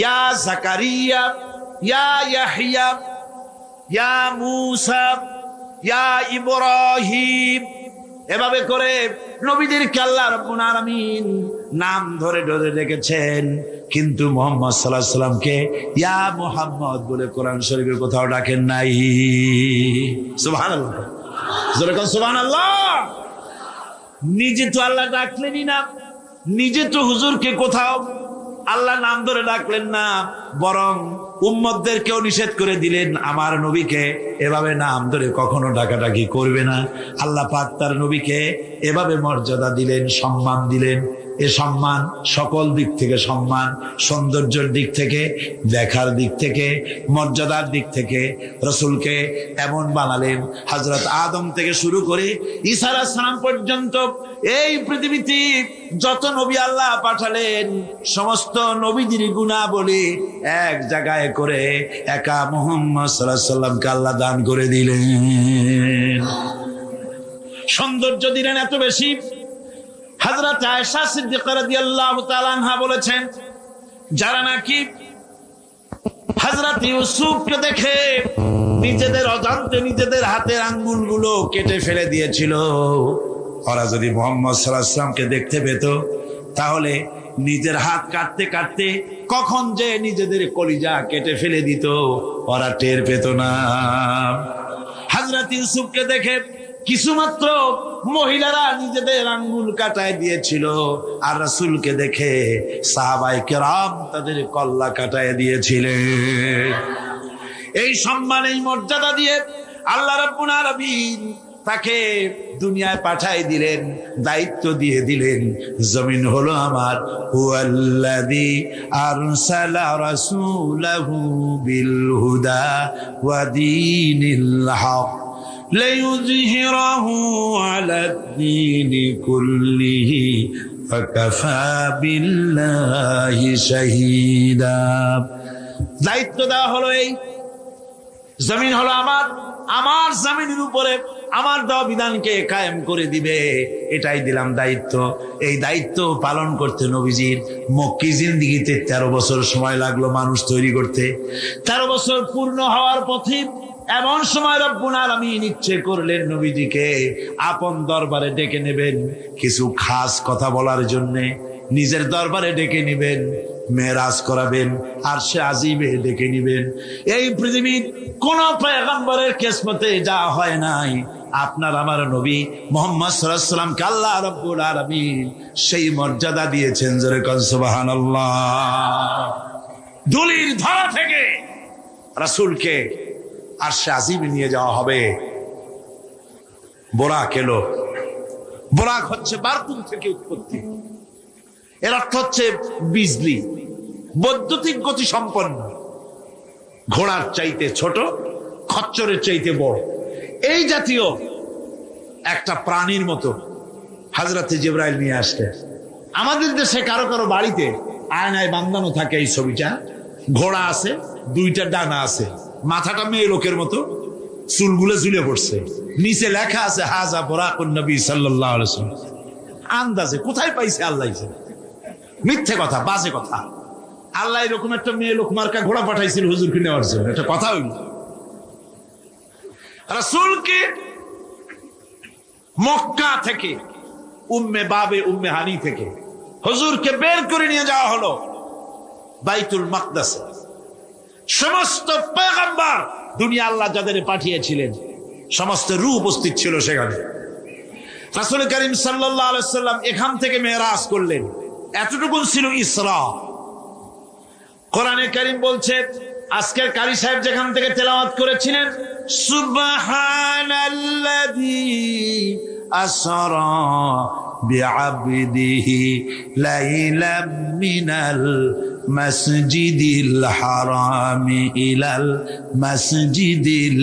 ইয়া জাকারিয়া, ইয়া ইয়াহইয়া, ইয়া মূসা, ইয়া ইব্রাহিম, এভাবে করে নবীদেরকে আল্লাহ রাব্বুল আলামিন নাম ধরে ধরে ডেকেছেন। কিন্তু মুহাম্মদ সাল্লাল্লাহু আলাইহি ওয়াসাল্লামকে ইয়া মুহাম্মদ বলে কোরআন শরীফে কোথাও ডাকেন নাই। সুবহানাল্লাহ, জোরে কোন সুবহানাল্লাহ। নিজে তো আল্লাহ ডাকলেনই না, নিজে তো হুজুরকে কোথাও আল্লাহ নাম ধরে ডাকলেন না, বরং উম্মতদেরকেও নিষেধ করে দিলেন আমার নবীকে এভাবে নাম ধরে কখনো ডাকাডাকি করবে না। আল্লাহ পাক তার নবীকে এভাবে মর্যাদা দিলেন, সম্মান দিলেন। এ সম্মান সকল দিক থেকে সম্মান, সৌন্দর্যের দিক থেকে, দেখার দিক থেকে, মর্যাদার দিক থেকে রাসূলকে এমন বানালেন, হযরত আদম থেকে শুরু করে ঈসা আলাইহিস সালাম পর্যন্ত এই পৃথিবীতে যত নবী আল্লাহ পাঠালেন, সমস্ত নবীদের গুণাবলী এক জায়গায় করে একা মুহাম্মদ সাল্লাল্লাহু আলাইহি ওয়াসাল্লামকে আল্লাহ দান করে দিলেন। সৌন্দর্য দিলেন এত বেশি। হযরত আয়েশা সিদ্দিকা রাদিয়াল্লাহু তাআলা আনহা বলেছেন, যারা নাকি হযরত ইউসুফকে দেখে নিজেদের অজান্তে নিজেদের হাতের আঙ্গুলগুলো কেটে ফেলে দিয়েছিল, ওরা যদি মুহাম্মদ সাল্লাল্লাহু আলাইহি ওয়াসাল্লামকে দেখতে পেত, তাহলে নিজের হাত কাটতে কাটতে কখন যে নিজেদের কলিজা কেটে ফেলে দিত ওরা টের পেত না। হযরত ইউসুফকে দেখে কিছুমাত্র মহিলারা নিজেদের আঙ্গুল কাটায় দিয়েছিল, আর রাসূলকে দেখে সাহাবায়ে কেরাম তাদের কল্লা কাটায় দিয়েছিলেন। এই সম্মান, এই মর্যাদা দিয়ে আল্লাহ রাব্বুল আলামিন তাকে দুনিয়ায় পাঠাই দিলেন, দায়িত্ব দিয়ে দিলেন, জমিন হলো আমার। হুয়াল্লাযী আরসালা রাসূলাহু বিল হুদা ওয়া দীনিল হক লিইয়ুযহিরাহু আলাদ-দীনি কুল্লিহি ফাকাফা বিল্লাহি শাহীদা। দায়িত্ব দেওয়া হলো, এই জমিন হলো আমার, আমার জমিনের উপরে আমার দেওয়া বিধানকে কায়েম করে দিবে, এটাই দিলাম দায়িত্ব। এই দায়িত্ব পালন করতে নবীজির মক্কি জিন্দেগিতে 13 বছর সময় লাগলো মানুষ তৈরি করতে। 13 বছর পূর্ণ হওয়ার পথে এমন সময় রব্বুল আলামিন ইচ্ছে করলেন নবীজিকে আপন দরবারে ডেকে নেবেন, কিছু খাস কথা বলার জন্যে নিজের দরবারে ডেকে নেবেন, মেরাজ করাবেন, আর সে আজিবে ডেকে নিবেন। এই পৃথিবীর কোন পয়গম্বরের কিসমতে যা হয় নাই, আপনার আমার নবী মুহাম্মদ সাল্লাল্লাহু আলাইহি ওয়াসাল্লামকে আল্লাহ রাব্বুল আলামিন সেই মর্যাদা দিয়েছেন। জোরে কোন সুবহানাল্লাহ। ধুলির ধরা থেকে রাসূলকে আরশে আজিমে নিয়ে যাওয়া হবে। বোরাক এলো। বোরাক হচ্ছে বারকুন থেকে উৎপত্তি, এর অর্থ হচ্ছে বিজলি, বৈদ্যুতিক গতি সম্পন্ন, ঘোড়ার চাইতে ছোট, খচ্চরের চাইতে বড়, এই জাতীয় একটা প্রাণীর মতো হযরত জিবরাইল নিয়ে আসলেন। আমাদের দেশে কারো কারো বাড়িতে আয়নায় বাঁধানো থাকে এই ছবিটা। ঘোড়া আছে, 2টা ডানা আছে, মাথাটা মেয়ে লোকের মতো, চুলগুলো ঝুলে পড়ছে, নিচে লেখা আছে হাজা বুরাকুন নবী সাল্লাল্লাহু আলাইহি ওয়াসাল্লাম। আন্দাজে কোথায় পাইছে আল্লাহ? মিথ্যে কথা, বাজে কথা। আল্লাহ এরকম একটা মেয়ে লোক মার্কা ঘোড়া পাঠাইছিল হুজুরকে নেওয়ার জন্য, এটা কথা হইল। রাসূলকে মক্কা থেকে, উম্মে বাবে উম্মে হানি থেকে হুজুরকে বের করে নিয়ে যাওয়া হলো বাইতুল মাকদাসে। সমস্ত পয়গম্বর, দুনিয়া আল্লাহ যাদের পাঠিয়েছিলেন, সমস্ত রূহ উপস্থিত ছিল সেখানে। রাসূল করিম সাল্লাল্লাহু আলাইহি ওয়াসাল্লাম এখান থেকে মেরাজ করলেন। এতটুকুন ছিল ইসরা। কোরআনে কারীম বলছে, আজকের কারি সাহেব যেখান থেকে তেলাওয়াত করেছিলেন, সুবহানাল্লাযী আসরা বিআবদিহি লাইলাম মিনাল মাসজিদিল হারামি ইলাল মাসজিদিল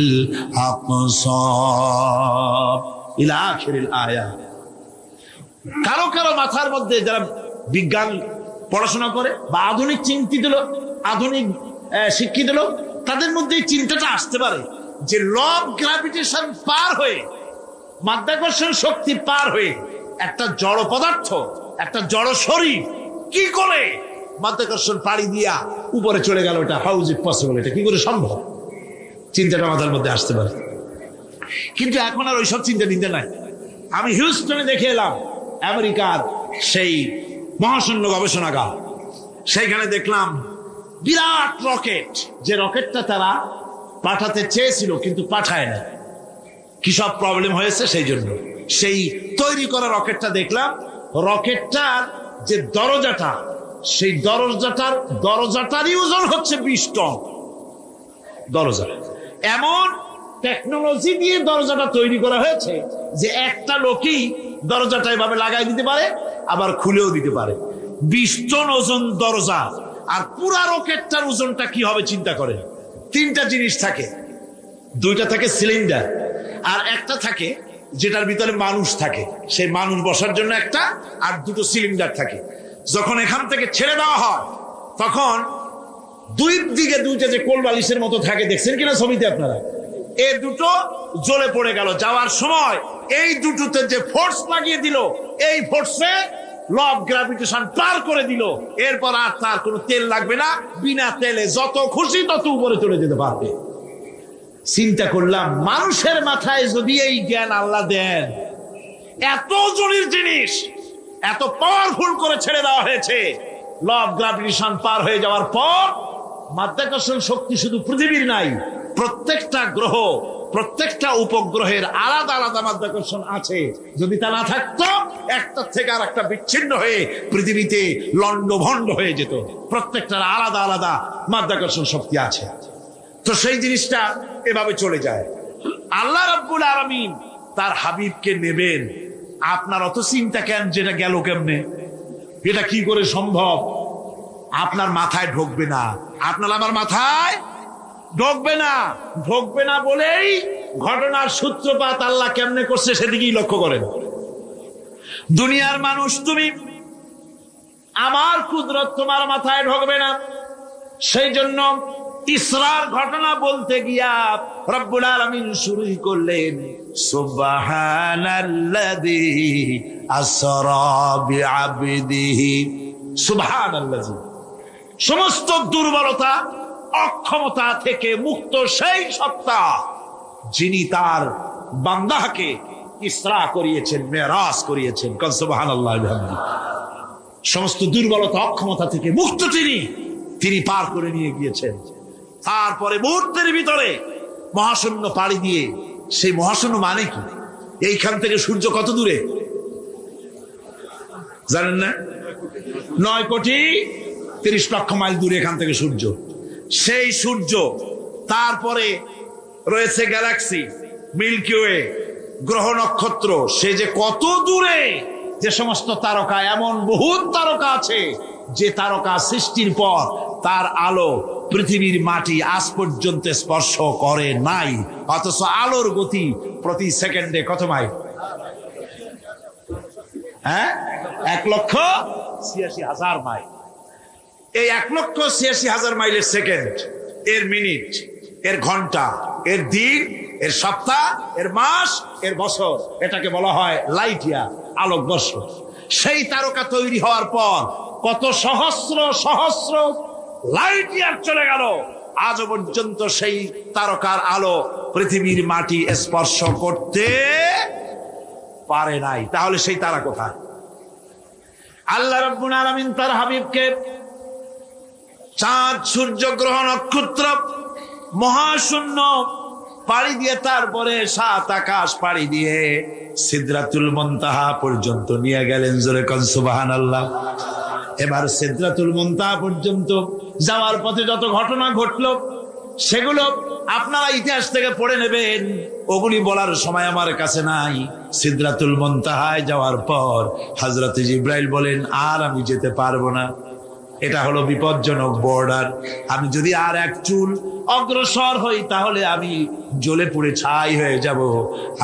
আকসা ইলা আখিরিল আয়াত। কারো কারো মাথার মধ্যে যারা বিজ্ঞান পড়াশোনা করে বা আধুনিক চিন্তিত লোক, আধুনিক শিক্ষিত লোক, তাদের মধ্যে এই চিন্তাটা আসতে পারে যে ল অফ গ্র্যাভিটেশন পার হয়ে, মাধ্যাকর্ষণ শক্তি পার হয়ে একটা জড় পদার্থ, একটা জড় শরীর কি করে মাধ্যাকর্ষণ পাড়ি দিয়া উপরে চলে গেল, এটা হাউ ইজ ইট পসিবল, এটা কি করে সম্ভব? চিন্তাটা মাথার মধ্যে আসতে পারে। কিন্তু এখন আর ওইসব চিন্তা নিতে নাই। আমি হিউস্টনে দেখে এলাম আমেরিকার সেই মহাশূন্য গবেষণাগার, সেইখানে দেখলাম বিরাট রকেট, যে রকেটটা তারা পাঠাতে চেয়েছিল কিন্তু পাঠায় না, কি সব প্রবলেম হয়েছে সেই জন্য। সেই তৈরি করা রকেটটা দেখলাম, রকেটটার যে দরজাটা, সেই দরজাটারই ওজন হচ্ছে 20 টন দরজা। এমন টেকনোলজি দিয়ে দরজাটা তৈরি করা হয়েছে যে একটা লোকই দরজাটা এভাবে লাগাই দিতে পারে, আবার খুলেও দিতে পারে। 20 টন ওজন দরজা। আর পুরা রকেটটার ওজনটা কি হবে চিন্তা করেন। 3টা জিনিস থাকে, 2টা থাকে সিলিন্ডার, আর একটা থাকে যেটার ভিতরে মানুষ থাকে, সেই মানুষ বসার জন্য একটা, আর 2টো সিলিন্ডার থাকে। যখন এখান থেকে ছেড়ে দেওয়া হয় তখন দুই দিকে 2টা যে কোল বালিশের মতো থাকে, দেখছেন কিনা ছবিতে আপনারা, এই 2টো জ্বলে পড়ে গেল। যাওয়ার সময় এই 2টোতে যে ফোর্স লাগিয়ে দিল, এই ফোর্সে ল অফ গ্র্যাভিটেশন পার করে দিল। এরপর আর তার কোনো তেল লাগবে না, বিনা তেলে যত খুশি তত উপরে চলে যেতে পারবে। চিন্তা করলাম, মানুষের মাথায় যদি এই জ্ঞান আল্লাহ দেন, এত জটিল জিনিস এত পাওয়ারফুল করে ছেড়ে দেওয়া হয়েছে, ল অফ গ্র্যাভিটেশন পার হয়ে যাওয়ার পর মাধ্যাকর্ষণ শক্তি শুধু পৃথিবীর নাই, প্রত্যেকটা গ্রহ, প্রত্যেকটা উপগ্রহের আলাদা আলাদা মাধ্যাকর্ষণ আছে। যদি তা না থাকতো, একটার থেকে আর একটা বিচ্ছিন্ন হয়ে পৃথিবীতে লন্ডভন্ড হয়ে যেত। প্রত্যেকটার আলাদা আলাদা মাধ্যাকর্ষণ শক্তি আছে। তো সেই জিনিসটা এভাবে চলে যায়। আল্লাহ রাব্বুল আলামিন তার হাবিবকে নেবেন, আপনার অত চিন্তা কেন, যেটা গেল কেমনে, এটা কি করে সম্ভব, আপনার মাথায় ঢুকবে না। আপনার আমার মাথায় ঢুকবে না, ঢুকবে না বলেই ঘটনার সূত্রপাত আল্লাহ কেমনে করছে সেদিকেই লক্ষ্য করেন। দুনিয়ার মানুষ, তুমি আমার কুদরত তোমার মাথায় ঢুকবে না। সেই জন্য ইসরার ঘটনা বলতে গিয়া রব্বুল আলামিন শুরুই করলেন সুবহানাল্লাযী আসরা বিআবদিহি। সুবহানাল্লাযী, সমস্ত দুর্বলতা অক্ষমতা থেকে মুক্ত সেই সত্তা যিনি তার বান্দাকে ইসরা করিয়েছেন, মেরাজ করিয়েছেন। সুবহানাল্লাহি ওয়া বিহামদিহি। সমস্ত দুর্বলতা অক্ষমতা থেকে মুক্ত তিনি পার করে নিয়ে গিয়েছেন। তারপরে মুহূর্তের ভিতরে মহাশূন্য পাড়ি দিয়ে, সেই মহাশূন্য মানে কি, এইখান থেকে সূর্য কত দূরে জানেন না? 9,30,00,000 মাইল দূরে এখান থেকে সূর্য। সেই সূর্য, তারপরে রয়েছে গ্যালাক্সি, মিল্কি ওয়ে, গ্রহ নক্ষত্র, সে যে কত দূরে, যে সমস্ত তারকা, এমন বহুত তারকা আছে যে তারকা সৃষ্টির পর তার আলো পৃথিবীর মাটি আজ পর্যন্ত স্পর্শ করে নাই, অথচ আলোর গতি প্রতি সেকেন্ডে কত মাইল? 1,86,000 মাইল। এই 1,86,000 মাইলের সেকেন্ড, এর মিনিট, এর ঘন্টা, এর দিন, এর সপ্তাহ, এর মাস, এর বছর, এটাকে বলা হয় লাইট ইয়ার, আলোকবর্ষ। সেই তারকা তৈরি হওয়ার পর কত সহস্র সহস্র লাইট ইয়ার চলে গেল, আজও পর্যন্ত সেই তারকার আলো পৃথিবীর মাটি স্পর্শ করতে পারে নাই। তাহলে সেই তারা কোথায়? আল্লাহ রাব্বুল আলামিন তার হাবিবকে চাঁদ, সূর্য, গ্রহ, নক্ষত্র, মহাশূন্য পাড়ি দিয়ে, তারপরে 7 আকাশ পাড়ি দিয়ে সিদরাতুল মুনতাহা পর্যন্ত নিয়ে গেলেন। জোরে কোন সুবহানাল্লাহ। এবার সিদরাতুল মুনতাহা পর্যন্ত যাওয়ার পথে যত ঘটনা ঘটলো, সেগুলো আপনারা ইতিহাস থেকে পড়ে নেবেন, ওগুলি বলার সময় আমার কাছে নাই। সিদরাতুল মুনতাহায় যাওয়ার পর হযরত জিবরাইল বলেন, আর আমি যেতে পারবো না, এটা হলো বিপজ্জনক বর্ডার। আমি যদি আর এক চুল অগ্রসর হই তাহলে আমি জ্বলে পুড়ে ছাই হয়ে যাব,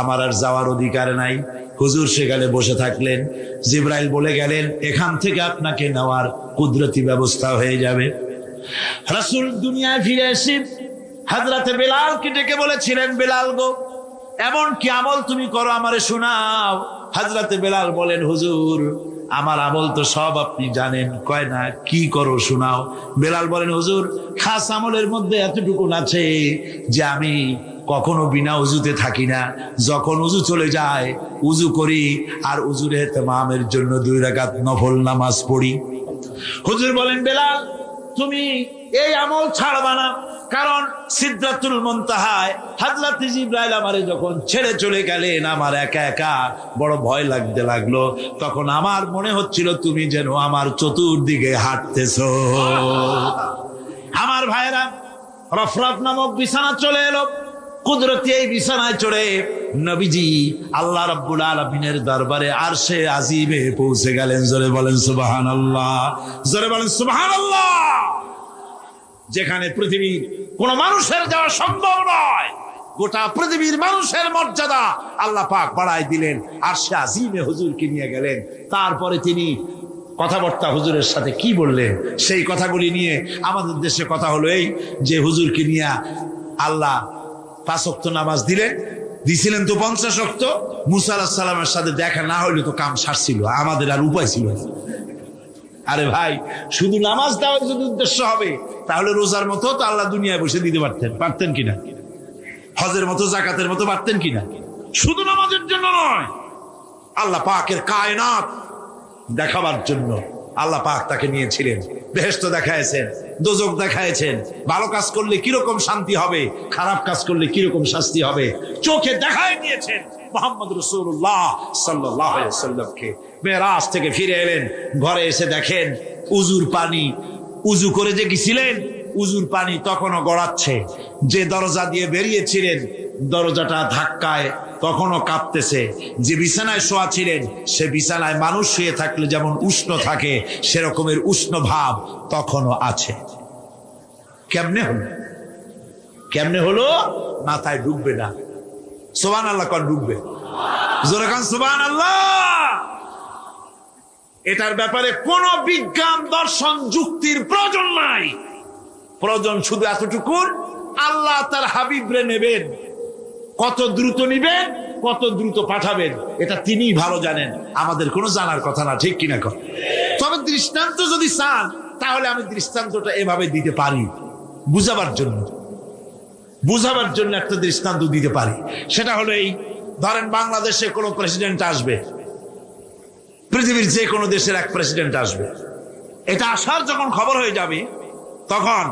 আমার আর যাওয়ার অধিকার নাই। হুজুর সেখানে বসে থাকলেন। জিবরাইল বলে গেলেন, এখান থেকে আপনাকে নেওয়ার কুদরতি ব্যবস্থা হয়ে যাবে। রাসূল দুনিয়ায় ফিরে এসে হযরতে বেলালকে ডেকে বলেছিলেন, বেলাল গো, এমন কি আমল তুমি করো আমারে শোনাও। হযরতে বেলাল বলেন, হুজুর আমার আমল তো সব আপনি জানেন। কয় না, কি করো শোনাও। বেলাল বলেন, হুজুর খাস আমলের মধ্যে এতটুকু আছে যে আমি কখনো বিনা উজুতে থাকি না, যখন উজু চলে যায় উজু করি আর উজুর ইহতিমামের জন্য 2 রাকাত নফল নামাজ পড়ি। হুজুর বলেন, বেলাল তুমি এই আমল ছাড়বা না, কারণ সিদরাতুল মুনতাহায় হযরত জিবরাইল আমারে যখন ছেড়ে চলে গেলেন, আমার একা একা বড় ভয় লাগতে লাগলো। তখন আমার মনে হচ্ছিল তুমি যেন আমার চতুর্দিকে হাঁটতেছো। আমার ভাইরা, রফরফ নামক বিছানা চলে এলো। কুদরতি এই বিছানায় চড়ে নবীজি আল্লাহ রাব্বুল আলামিনের দরবারে আরশে আজিমে পৌঁছে গেলেন। জোরে বলেন সুবহানাল্লাহ, জোরে বলেন সুবহানাল্লাহ। যেখানে পৃথিবীর কোন মানুষের যাওয়া সম্ভব নয়, গোটা পৃথিবীর মানুষের মর্যাদা আল্লাহ পাক বাড়াই দিলেন। আরশে আজিমে হুজুরকে নিয়ে গেলেন। তারপরে তিনি কথাবার্তা হুজুরের সাথে কি বললেন, সেই কথাগুলি নিয়ে আমাদের দেশে কথা হলো এই যে হুজুরকে নিয়ে আল্লাহ 5 ওয়াক্ত নামাজ দিছিলেন তো 50 ওয়াক্ত। মুসা আলাইহিস সালামের সাথে দেখা না হইলে তো কাম সারছিল, আমাদের আর উপায় ছিল না। আরে ভাই, শুধু নামাজ দেওয়া যদি উদ্দেশ্য হবে তাহলে রোজার মতো তো আল্লাহ দুনিয়ায় বসে দিতে পারতেন কিনা, হজের মতো জাকাতের মতো পারতেন কিনা। শুধু নামাজের জন্য নয়, আল্লাহ পাকের কায়নাত দেখাবার জন্য আল্লাহ পাক তাকে নিয়েছিলেন। বেহেশত দেখাইছেন, দোজখ দেখাইছেন, ভালো কাজ করলে কিরকম শান্তি হবে, খারাপ কাজ করলে কিরকম শাস্তি হবে চোখে দেখাই দিয়েছেন। মুহাম্মদ রাসূলুল্লাহ সাল্লাল্লাহু আলাইহি ওয়াসাল্লামকে মেরাজ থেকে ফিরে এলেন, ঘরে এসে দেখেন উজুর পানি, উজু করে যে গেছিলেন উজুর পানি তখনও গড়াচ্ছে। যে দরজা দিয়ে বেরিয়েছিলেন দরজাটা ধাক্কায় তখনও কাঁপতেছে। যে বিছানায় শোয়া ছিলেন সে বিছানায় মানুষ শুয়ে থাকলে যেমন উষ্ণ থাকে সেরকমের উষ্ণ ভাব তখনও আছে। কেমনে হলো মাথায় ঢুকবে না। সুবহানাল্লাহ কোন ঢুকবে, জোরে কোন সুবহানাল্লাহ। এটার ব্যাপারে কোন বিজ্ঞান দর্শন যুক্তির প্রয়োজন নাই। প্রয়োজন শুধু এতটুকু, আল্লাহ তার হাবিবরে নেবেন, কত দ্রুত নিবেন, কত দ্রুত পাঠাবেন এটা তিনিই ভালো জানেন, আমাদের কোনো জানার কথা না, ঠিক কিনা কর। তবে দৃষ্টান্ত যদি চান তাহলে আমি দৃষ্টান্তটা এভাবে দিতে পারি, বুঝাবার জন্য একটা দৃষ্টান্ত দিতে পারি। সেটা হলো এই, ধরেন বাংলাদেশে কোনো প্রেসিডেন্ট আসবে, পৃথিবীর যে কোনো দেশের এক প্রেসিডেন্ট আসবে। এটা আসার যখন খবর হয়ে যাবে তখন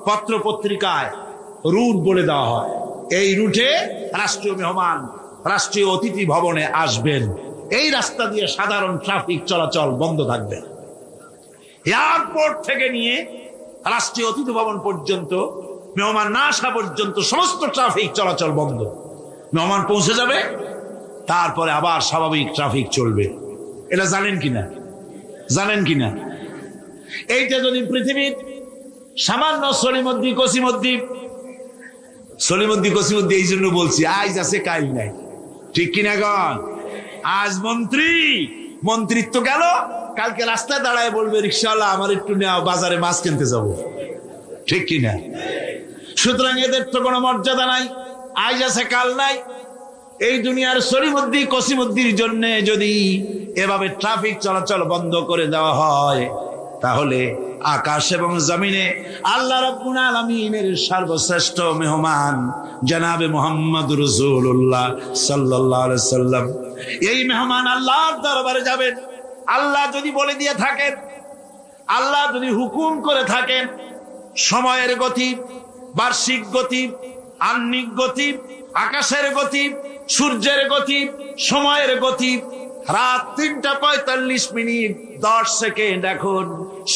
পত্র পত্রিকায় রুট বলে দেওয়া হয়, এই রুটে রাষ্ট্রীয় মেহমান রাষ্ট্রীয় অতিথি ভবনে আসবেন, এই রাস্তা দিয়ে সাধারণ ট্রাফিক চলাচল বন্ধ থাকবে। এয়ারপোর্ট থেকে নিয়ে রাষ্ট্রীয় অতিথি ভবন পর্যন্ত মেহমান না আসা পর্যন্ত সমস্ত ট্রাফিক চলাচল বন্ধ। মেহমান পৌঁছে যাবে, তারপরে আবার স্বাভাবিক ট্রাফিক চলবে। এটা জানেন কিনা? এইটা যদি পৃথিবীর সামান্য সলিমদ্দি কসিমদ্দি এই জন্য বলছি, আজ আছে কাল নাই, ঠিক কিনা গণ। আজ মন্ত্রিত্ব গেল, কালকে রাস্তায় দাঁড়ায় বলবে রিকশাওয়ালা আমার একটু নেওয়া, বাজারে মাছ কিনতে যাব, ঠিক কিনা। সুতরাং এদের তো কোনো মর্যাদা নাই, আজ আছে কাল নাই। এই দুনিয়ার সলিমদ্দি কসিমদ্দির জন্য যদি এভাবে ট্রাফিক চলাচল বন্ধ করে দেওয়া হয় তাহলে আকাশ এবং জমিনে আল্লাহ রাব্বুল আলামিনের সর্বশ্রেষ্ঠ মেহমান জনাবে মুহাম্মদ রাসূলুল্লাহ সাল্লাল্লাহু আলাইহি সাল্লাম, এই মেহমান আল্লাহর দরবারে যাবেন। আল্লাহ যদি বলে দিয়ে থাকেন, আল্লাহ যদি হুকুম করে থাকেন, সময়ের গতি, বার্ষিক গতি, আহ্নিক গতি, আকাশের গতি, সূর্যের গতি, সময়ের গতি, রাত 3টা 45 মিনিট 10 সেকেন্ড, এখন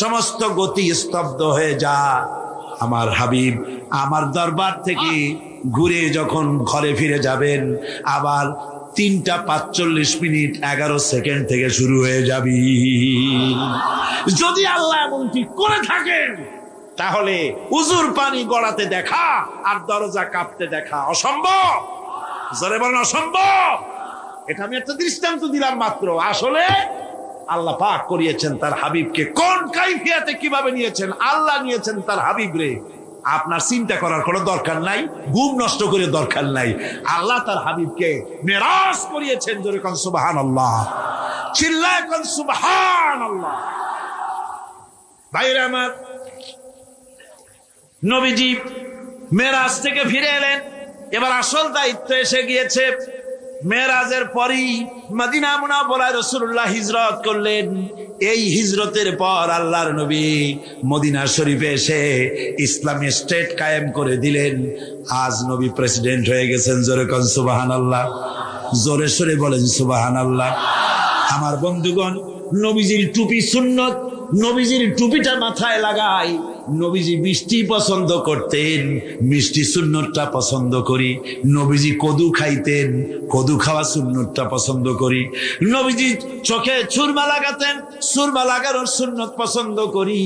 সমস্ত গতি স্তব্ধ হয়ে যায়। আমার হাবিব আমার দরবার থেকে ঘুরে যখন ঘরে ফিরে যাবেন, আবার 3:45 11 থেকে শুরু হয়ে যাবি। যদি আল্লাহ এমনটি করে থাকেন, তাহলে উজুর পানি গড়াতে দেখা আর দরজা কাঁপতে দেখা অসম্ভব। জোরে বলেন অসম্ভব। এটা আমি একটা দৃষ্টান্ত দিলাম মাত্র। আসলে আল্লাহ পাক করিয়েছেন তার হাবিবকে। কোন কাইফিয়াতে কিভাবে নিয়েছেন? আল্লাহ নিয়েছেন তার হাবিব রে। আপনার চিন্তা করার কোনো দরকার নাই, ঘুম নষ্ট করে দরকার নাই। আল্লাহ তার হাবিবকে মেরাজ করিয়েছেন। জোরে কোন সুবহানাল্লাহ, চিল্লায় কোন সুবহানাল্লাহ। ভাইরা আমার, নবীজি মেরাজ থেকে ফিরে এলেন, এবার আসল দায়িত্ব এসে গিয়েছে। মেরাজের পরই মদিনা মুনাওয়ারায় রাসূলুল্লাহ হিজরত করলেন। এই হিজরতের পর আল্লাহর নবী মদিনা শরীফে এসে ইসলামী স্টেট কায়েম করে দিলেন। আজ নবী প্রেসিডেন্ট হয়ে গেছেন। জোরে কোন সুবহানাল্লাহ, জোরে সরে বলেন সুবহানাল্লাহ। আমার বন্ধুগণ, নবীজির টুপি সুন্নত। নবীজির টুপিটা মাথায় লাগাই। নবীজি মিষ্টি পছন্দ করতেন, মিষ্টি সুন্নতটা পছন্দ করি। নবীজি কদু খাইতেন, কদু খাওয়া সুন্নতটা পছন্দ করি। নবীজি চোখে সুরমা লাগাতেন, সুরমা লাগানোর সুন্নত পছন্দ করি।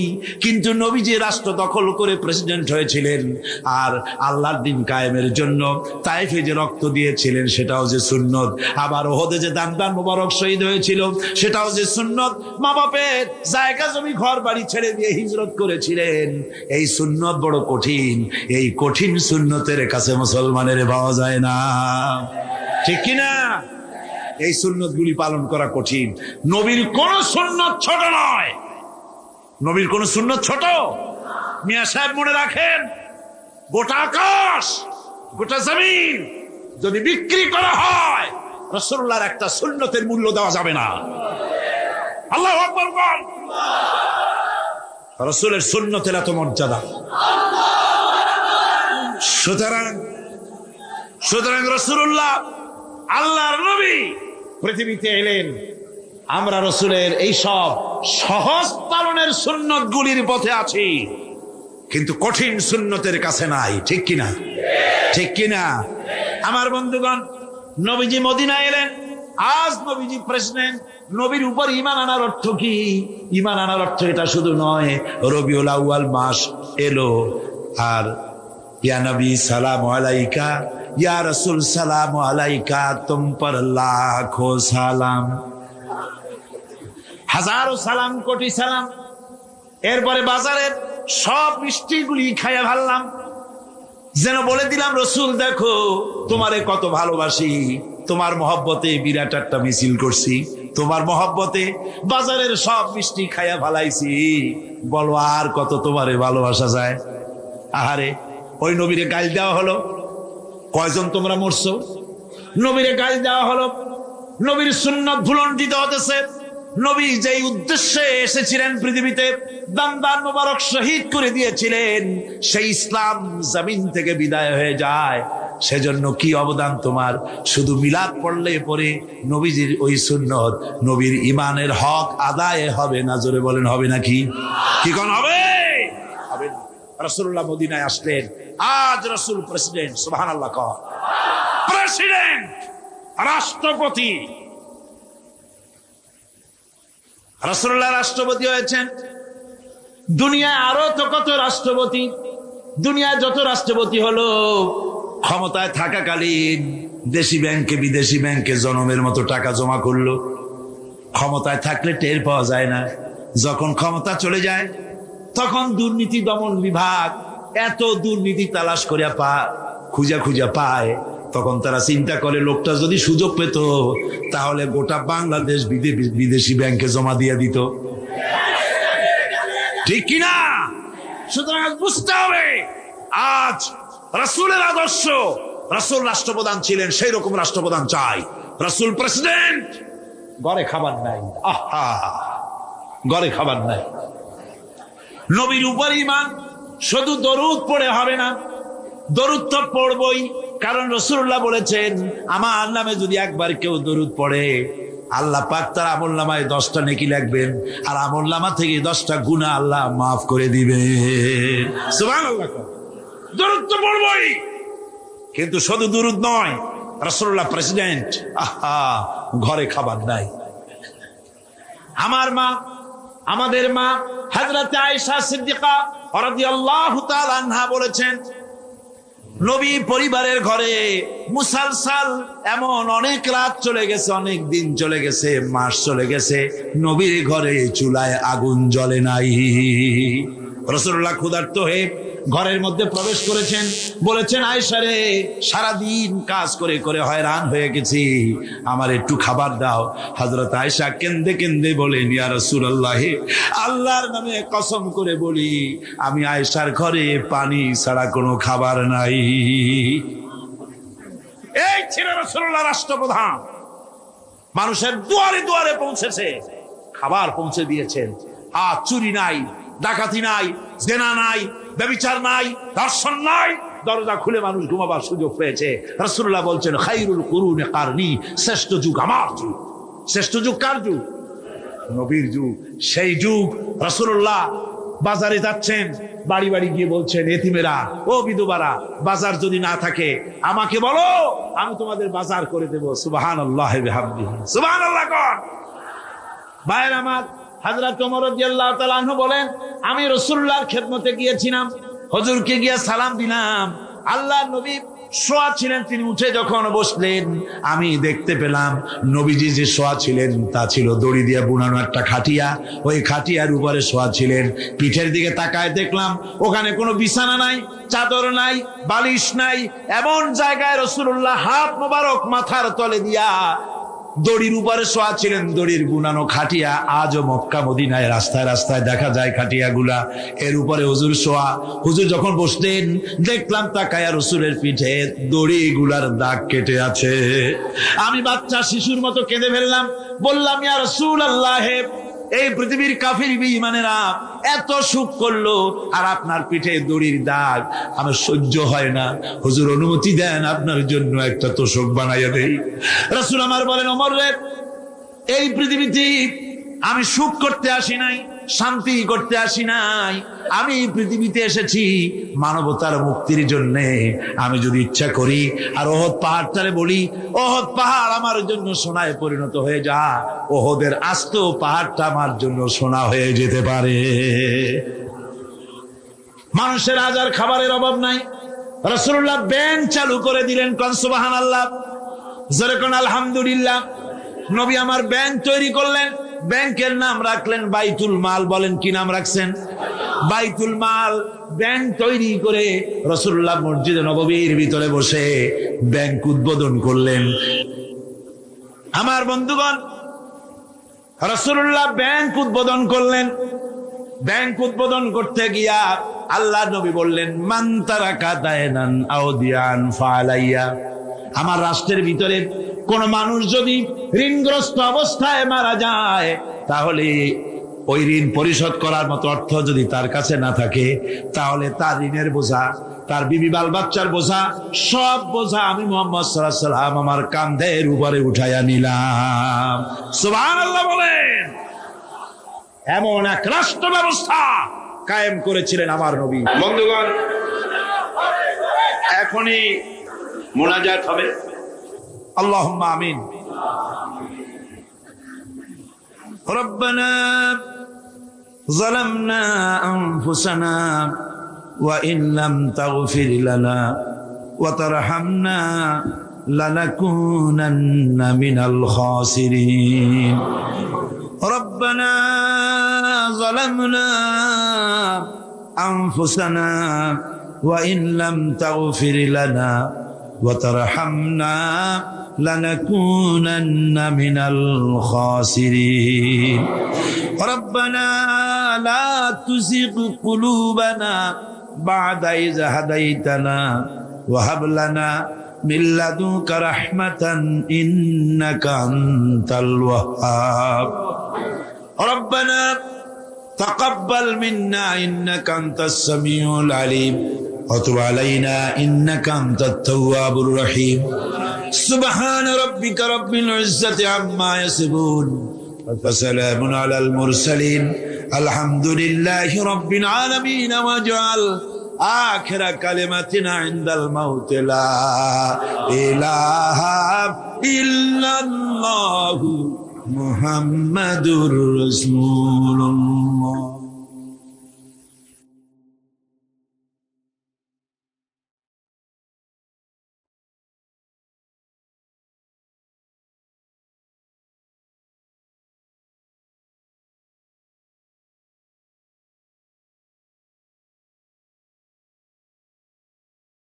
কিন্তু নবীজি রাষ্ট্র দখল করে প্রেসিডেন্ট হয়েছিলেন, আর আল্লাহর দিন কায়েমের জন্য তায়েফে যে রক্ত দিয়েছিলেন সেটাও যে সুন্নত। আবার ওহদে যে দান মোবারক শহীদ হয়েছিল সেটাও যে সুন্নত। মা বাপের জায়গা জমি ঘর বাড়ি ছেড়ে দিয়ে হিজরত করেছিলেন। এই সুন্নত বড় কঠিন। এই কঠিন সুন্নতের কাছে মুসলমানের পাওয়া যায় না, ঠিক কিনা? এই সুন্নত গুলি পালন করা কঠিন। নবীর কোন সুন্নত ছোট নয়। নবীর কোন সুন্নত ছোট? মিয়া সাহেব মনে রাখেন, গোটা আকাশ গোটা জমিন যদি বিক্রি করা হয়, রাসূলুল্লাহর একটা সুন্নতের মূল্য দেওয়া যাবে না। আল্লাহু আকবার বল। রাসূলের সুন্নতের এত মর্যাদা। সুতরাং রাসূলুল্লাহ আল্লাহর নবী পৃথিবীতে এলেন। আমরা রাসূলের এই সব সহজ পালনের সুন্নত গুলির পথে আছি, কিন্তু কঠিন সুন্নতের কাছে নাই, ঠিক কিনা? ঠিক কিনা? আমার বন্ধুগণ, নবীজি মদিনা এলেন। আজ নবীজি প্রেসিডেন্ট। নবীর উপর ঈমান আনার অর্থ কি? ঈমান আনার অর্থ এটা শুধু নয় রবিউল আউয়াল মাস এলো আর ইয়া নবী সালাম আলাইকা, ইয়া রাসূল সালাম আলাইকা, তুম পর লাখো সালাম, হাজারো সালাম, কোটি সালাম। এরপরে বাজারের সব মিষ্টিগুলি খাইয়া ভাবলাম, যেন বলে দিলাম রসুল দেখো তোমারে কত ভালোবাসি, তোমার মহব্বতে বিরাট একটা মিছিল করছি, তোমার মহব্বতে বাজারের সব মিষ্টি খাইয়া ভালাইছি, বলো আর কত তোমারে ভালোবাসা যায়। আহারে, ওই নবীরে গাল দেওয়া হলো। কয়জন তোমরা মরছো? নবীরে গাল দেওয়া হলো। নবীর সুন্নাত ভুলণ্ঠিত হতেছে। নবী যেই উদ্দেশ্যে এসেছিলেন পৃথিবীতে, দান মোবারক শহীদ করে দিয়েছিলেন, সেই ইসলাম জমিন থেকে বিদায় হয়ে যায়। সেজন্য কি অবদান তোমার? শুধু মিলাদ পড়লে পরে নবীজির ওই সুন্নত, নবীর ইমানের হক আদায় হবে না। জোরে বলেন হবে নাকি? কি কোন হবে? হবে না। রাসূলুল্লাহ মদিনায় আসলেন। আজ রাসূল প্রেসিডেন্ট। সুবহানাল্লাহ। প্রেসিডেন্ট, রাষ্ট্রপতি। রাসূলুল্লাহ রাষ্ট্রপতি হয়েছেন। দুনিয়ায় আরো তো কত রাষ্ট্রপতি। দুনিয়ায় যত রাষ্ট্রপতি হলো, ক্ষমতায় থাকাকালীন দেশি ব্যাংকে বিদেশি ব্যাংকে জনমের মতো টাকা জমা করলো। ক্ষমতায় থাকলে টের পাওয়া যায় না। যখন ক্ষমতা চলে যায়, তখন দুর্নীতি দমন বিভাগ এত দুর্নীতি তালাশ করিয়া খুঁজা পায়, তখন তারা চিন্তা করে লোকটা যদি সুযোগ পেত তাহলে গোটা বাংলাদেশ বিদেশি ব্যাংকে জমা দিয়ে দিত, ঠিক কিনা? সুতরাং বুঝতে হবে, আজ রাসূলের আদর্শ, রাসূল রাষ্ট্রপ্রধান ছিলেন, সেই রকম রাষ্ট্রপ্রধান চাই। রাসূল প্রেসিডেন্ট, ঘরে খাবার নাই। আহা, ঘরে খাবার নাই। নবীর উপর ঈমান শুধু দরুদ পড়ে হবে না, দরুদ তো পড়বই, কারণ রাসূলুল্লাহ বলেছেন আমার নামে যদি একবার কেউ দরুদ পড়ে আল্লাহ পাক তার আমলনামায় 10টা নেকি লিখবেন, আর আমলনামা থেকে 10টা গুনাহ আল্লাহ মাফ করে দিবেন। সুবহানাল্লাহ। দরুদ তো পড়বই, কিন্তু শুধু দরুদ নয়, রাসূলুল্লাহ প্রেসিডেন্ট, আহা ঘরে খাবার নাই। আমার মা, আমাদের মা হযরত আয়েশা সিদ্দিকা রাদিয়াল্লাহু তাআলা আনহা বলেছেন, নবী পরিবারের ঘরে মুসালসাল এমন অনেক রাত চলে গেছে, অনেক দিন চলে গেছে, মাস চলে গেছে, নবীর ঘরে চুলায় আগুন জ্বলে নাই। রাসূলুল্লাহ ক্ষুধার্ত হয়ে ঘরের মধ্যে প্রবেশ করেছেন, বলেছেন, আয়েশা রে, সারাদিন কাজ করে করে হয়রান হয়ে গেছি, আমার একটু খাবার দাও। হযরত আয়েশা কেঁদে কেঁদে বলেন, ইয়া রাসূলুল্লাহ, আল্লাহর নামে কসম করে বলি, আমি আয়েশার ঘরে পানি ছাড়া কোনো খাবার নাই। এই ছিল রাসূলুল্লাহ রাষ্ট্রপ্রধান, মানুষের দুয়ারে দুয়ারে পৌঁছেছে, খাবার পৌঁছে দিয়েছেন। আর চুরি নাই, ডাকাতি নাই, জেনা নাই, ব্যভিচার নাই, ধর্ষণ নাই, দরজা খুলে মানুষ ঘুমাবার সুযোগ পেয়েছে। রাসূলুল্লাহ বলছেন, খায়রুল কুরুনি কারনি, শ্রেষ্ঠ যুগ আমার যুগ। শ্রেষ্ঠ যুগ কার যুগ? নবীর যুগ। সেই যুগ রাসূলুল্লাহ বাজারে যাচ্ছেন, বাড়ি বাড়ি গিয়ে বলছেন, এতিমেরা, ও বিধবারা, বাজার যদি না থাকে আমাকে বলো, আমি তোমাদের বাজার করে দেব। সুবহানাল্লাহ বিহামদিহি, সুবহানাল্লাহ কোন ভাইয়ের আমার। হযরত ওমর রাদিয়াল্লাহু তাআলা আনহু বলেন, আমি রাসূলুল্লাহর খেদমতে গিয়েছিলাম, হুজুরকে গিয়ে সালাম দিলাম, আল্লাহর নবী শোয়া ছিলেন, তিনি উঠে যখন বসলেন, আমি দেখতে পেলাম নবীজি যে শোয়া ছিলেন তা ছিল দড়ি দিয়ে বুনানো একটা খাটিয়া, ওই খাটিয়ার উপরে শোয়া ছিলেন। পিঠের দিকে তাকায় দেখলাম ওখানে কোনো বিছানা নাই, চাদর নাই, বালিশ নাই, এমন জায়গায় রাসূলুল্লাহ হাত মোবারক মাথার তলে দিয়া দড়ির উপরে শোয়া ছিলেন। দড়ির বুনানো খাটিয়া আজও মক্কা মদিনায় রাস্তায় রাস্তায় দেখা যায় খাটিয়াগুলা, এর উপরে হুজুর শোয়া। হুজুর যখন বসতেন দেখলাম তাকায়া রসুলের পিঠে দড়িগুলার দাগ কেটে আছে। আমি বাচ্চা শিশুর মতো কেঁদে ফেললাম, বললাম, ইয়া রাসূলুল্লাহ, এই পৃথিবীর কাফির বেঈমানেরা এত সুখ করলো, আর আপনার পিঠে দড়ির দাগ আমার সহ্য হয় না, হুজুর অনুমতি দেন আপনার জন্য একটা তোশক বানাইয়া দেই। রাসূল আমার বলেন, ওমর রে, এই পৃথিবীতে আমি সুখ করতে আসি নাই, শান্তি করতে আসি নাই, আমি পৃথিবীতে এসেছি মানবতার মুক্তির জন্য। আমি যদি ইচ্ছা করি আর ওহদ পাহাড়টারে বলি, ওহদ পাহাড় আমার জন্য সোনায় পরিণত হয়ে যা, ওহদের আস্ত পাহাড়টা আমার জন্য সোনা হয়ে যেতে পারে। মানুষের আজ আর খাবারের অভাব নাই। রাসূলুল্লাহ ব্যাংক চালু করে দিলেন, কোন সুবহানাল্লাহ, জোরে কোন আলহামদুলিল্লাহ। নবী আমার ব্যাংক তৈরি করলেন, ব্যাংকের নাম রাখলেন বাইতুল মাল। বলেন কি নাম রাখছেন? বাইতুল মাল। ব্যাংক তৈরি করে রাসূলুল্লাহ মসজিদে নববীর ভিতরে বসে ব্যাংক উদ্বোধন করলেন। আমার বন্ধুগণ, রাসূলুল্লাহ ব্যাংক উদ্বোধন করলেন। ব্যাংক উদ্বোধন করতে গিয়া আল্লাহ নবী বললেন, মান তারাকা দায়নান আও দিয়ান ফালাইয়া। আমার রাষ্ট্রের ভিতরে কোন মানুষ যদি ঋণগ্রস্ত অবস্থায় মারা যায়, তাহলে ওই ঋণ পরিশোধ করার মতো অর্থ যদি তার কাছে না থাকে, তাহলে তার ঋণের বোঝা, তার বিবি বাল বাচ্চার বোঝা, সব বোঝা আমি মুহাম্মদ সাল্লাল্লাহু আলাইহি ওয়াসাল্লাম আমার কাঁধের উপরে উঠাইয়া নিলাম। সুবহানাল্লাহ বলেন। এমন এক রাষ্ট্র ব্যবস্থা কায়েম করেছিলেন আমার নবী। বন্ধুগণ, এখনই মুনাজাত হবে। আল্লাহুম্মা আমিন। রব্বানা যালামনা আনফুসানা ওয়া ইন লাম তাগফির লানা ওয়া তারহামনা লানাকুনান্না মিনাল খাসিরিন। রব্বানা যালামনা আনফুসানা ওয়া ইন লাম তাগফির লানা ওয়া তারহামনা লানাকুনান্না মিনাল খাসিরিন। রব্বানা লা তুযিগ কুলুবানা বা'দা ইয হাদাইতানা ওয়া হাব লানা মিন লাদুনকা রাহমাতান ইন্নাকা আনতাল ওয়াহ্হাব। রব্বানা তাকাব্বাল মিন্না ইন্নাকা আনতাস সামিউল আলিম ওয়া তুব আলাইনা ইন্নাকা আনতাত তাওয়াবুর রহিম। সুবহান রাব্বিকা রাব্বিল ইজ্জাতি আম্মা ইয়াসিফুন ওয়া সালামুন আলাল মুরসালিন আলহামদুলিল্লাহি রাব্বিল আলামিন ওয়া জাআল আখিরা কালিমাতিনা ইনদাল মাউত লা ইলাহা ইল্লাল্লাহু মুহাম্মাদুর রাসূলুল্লাহ।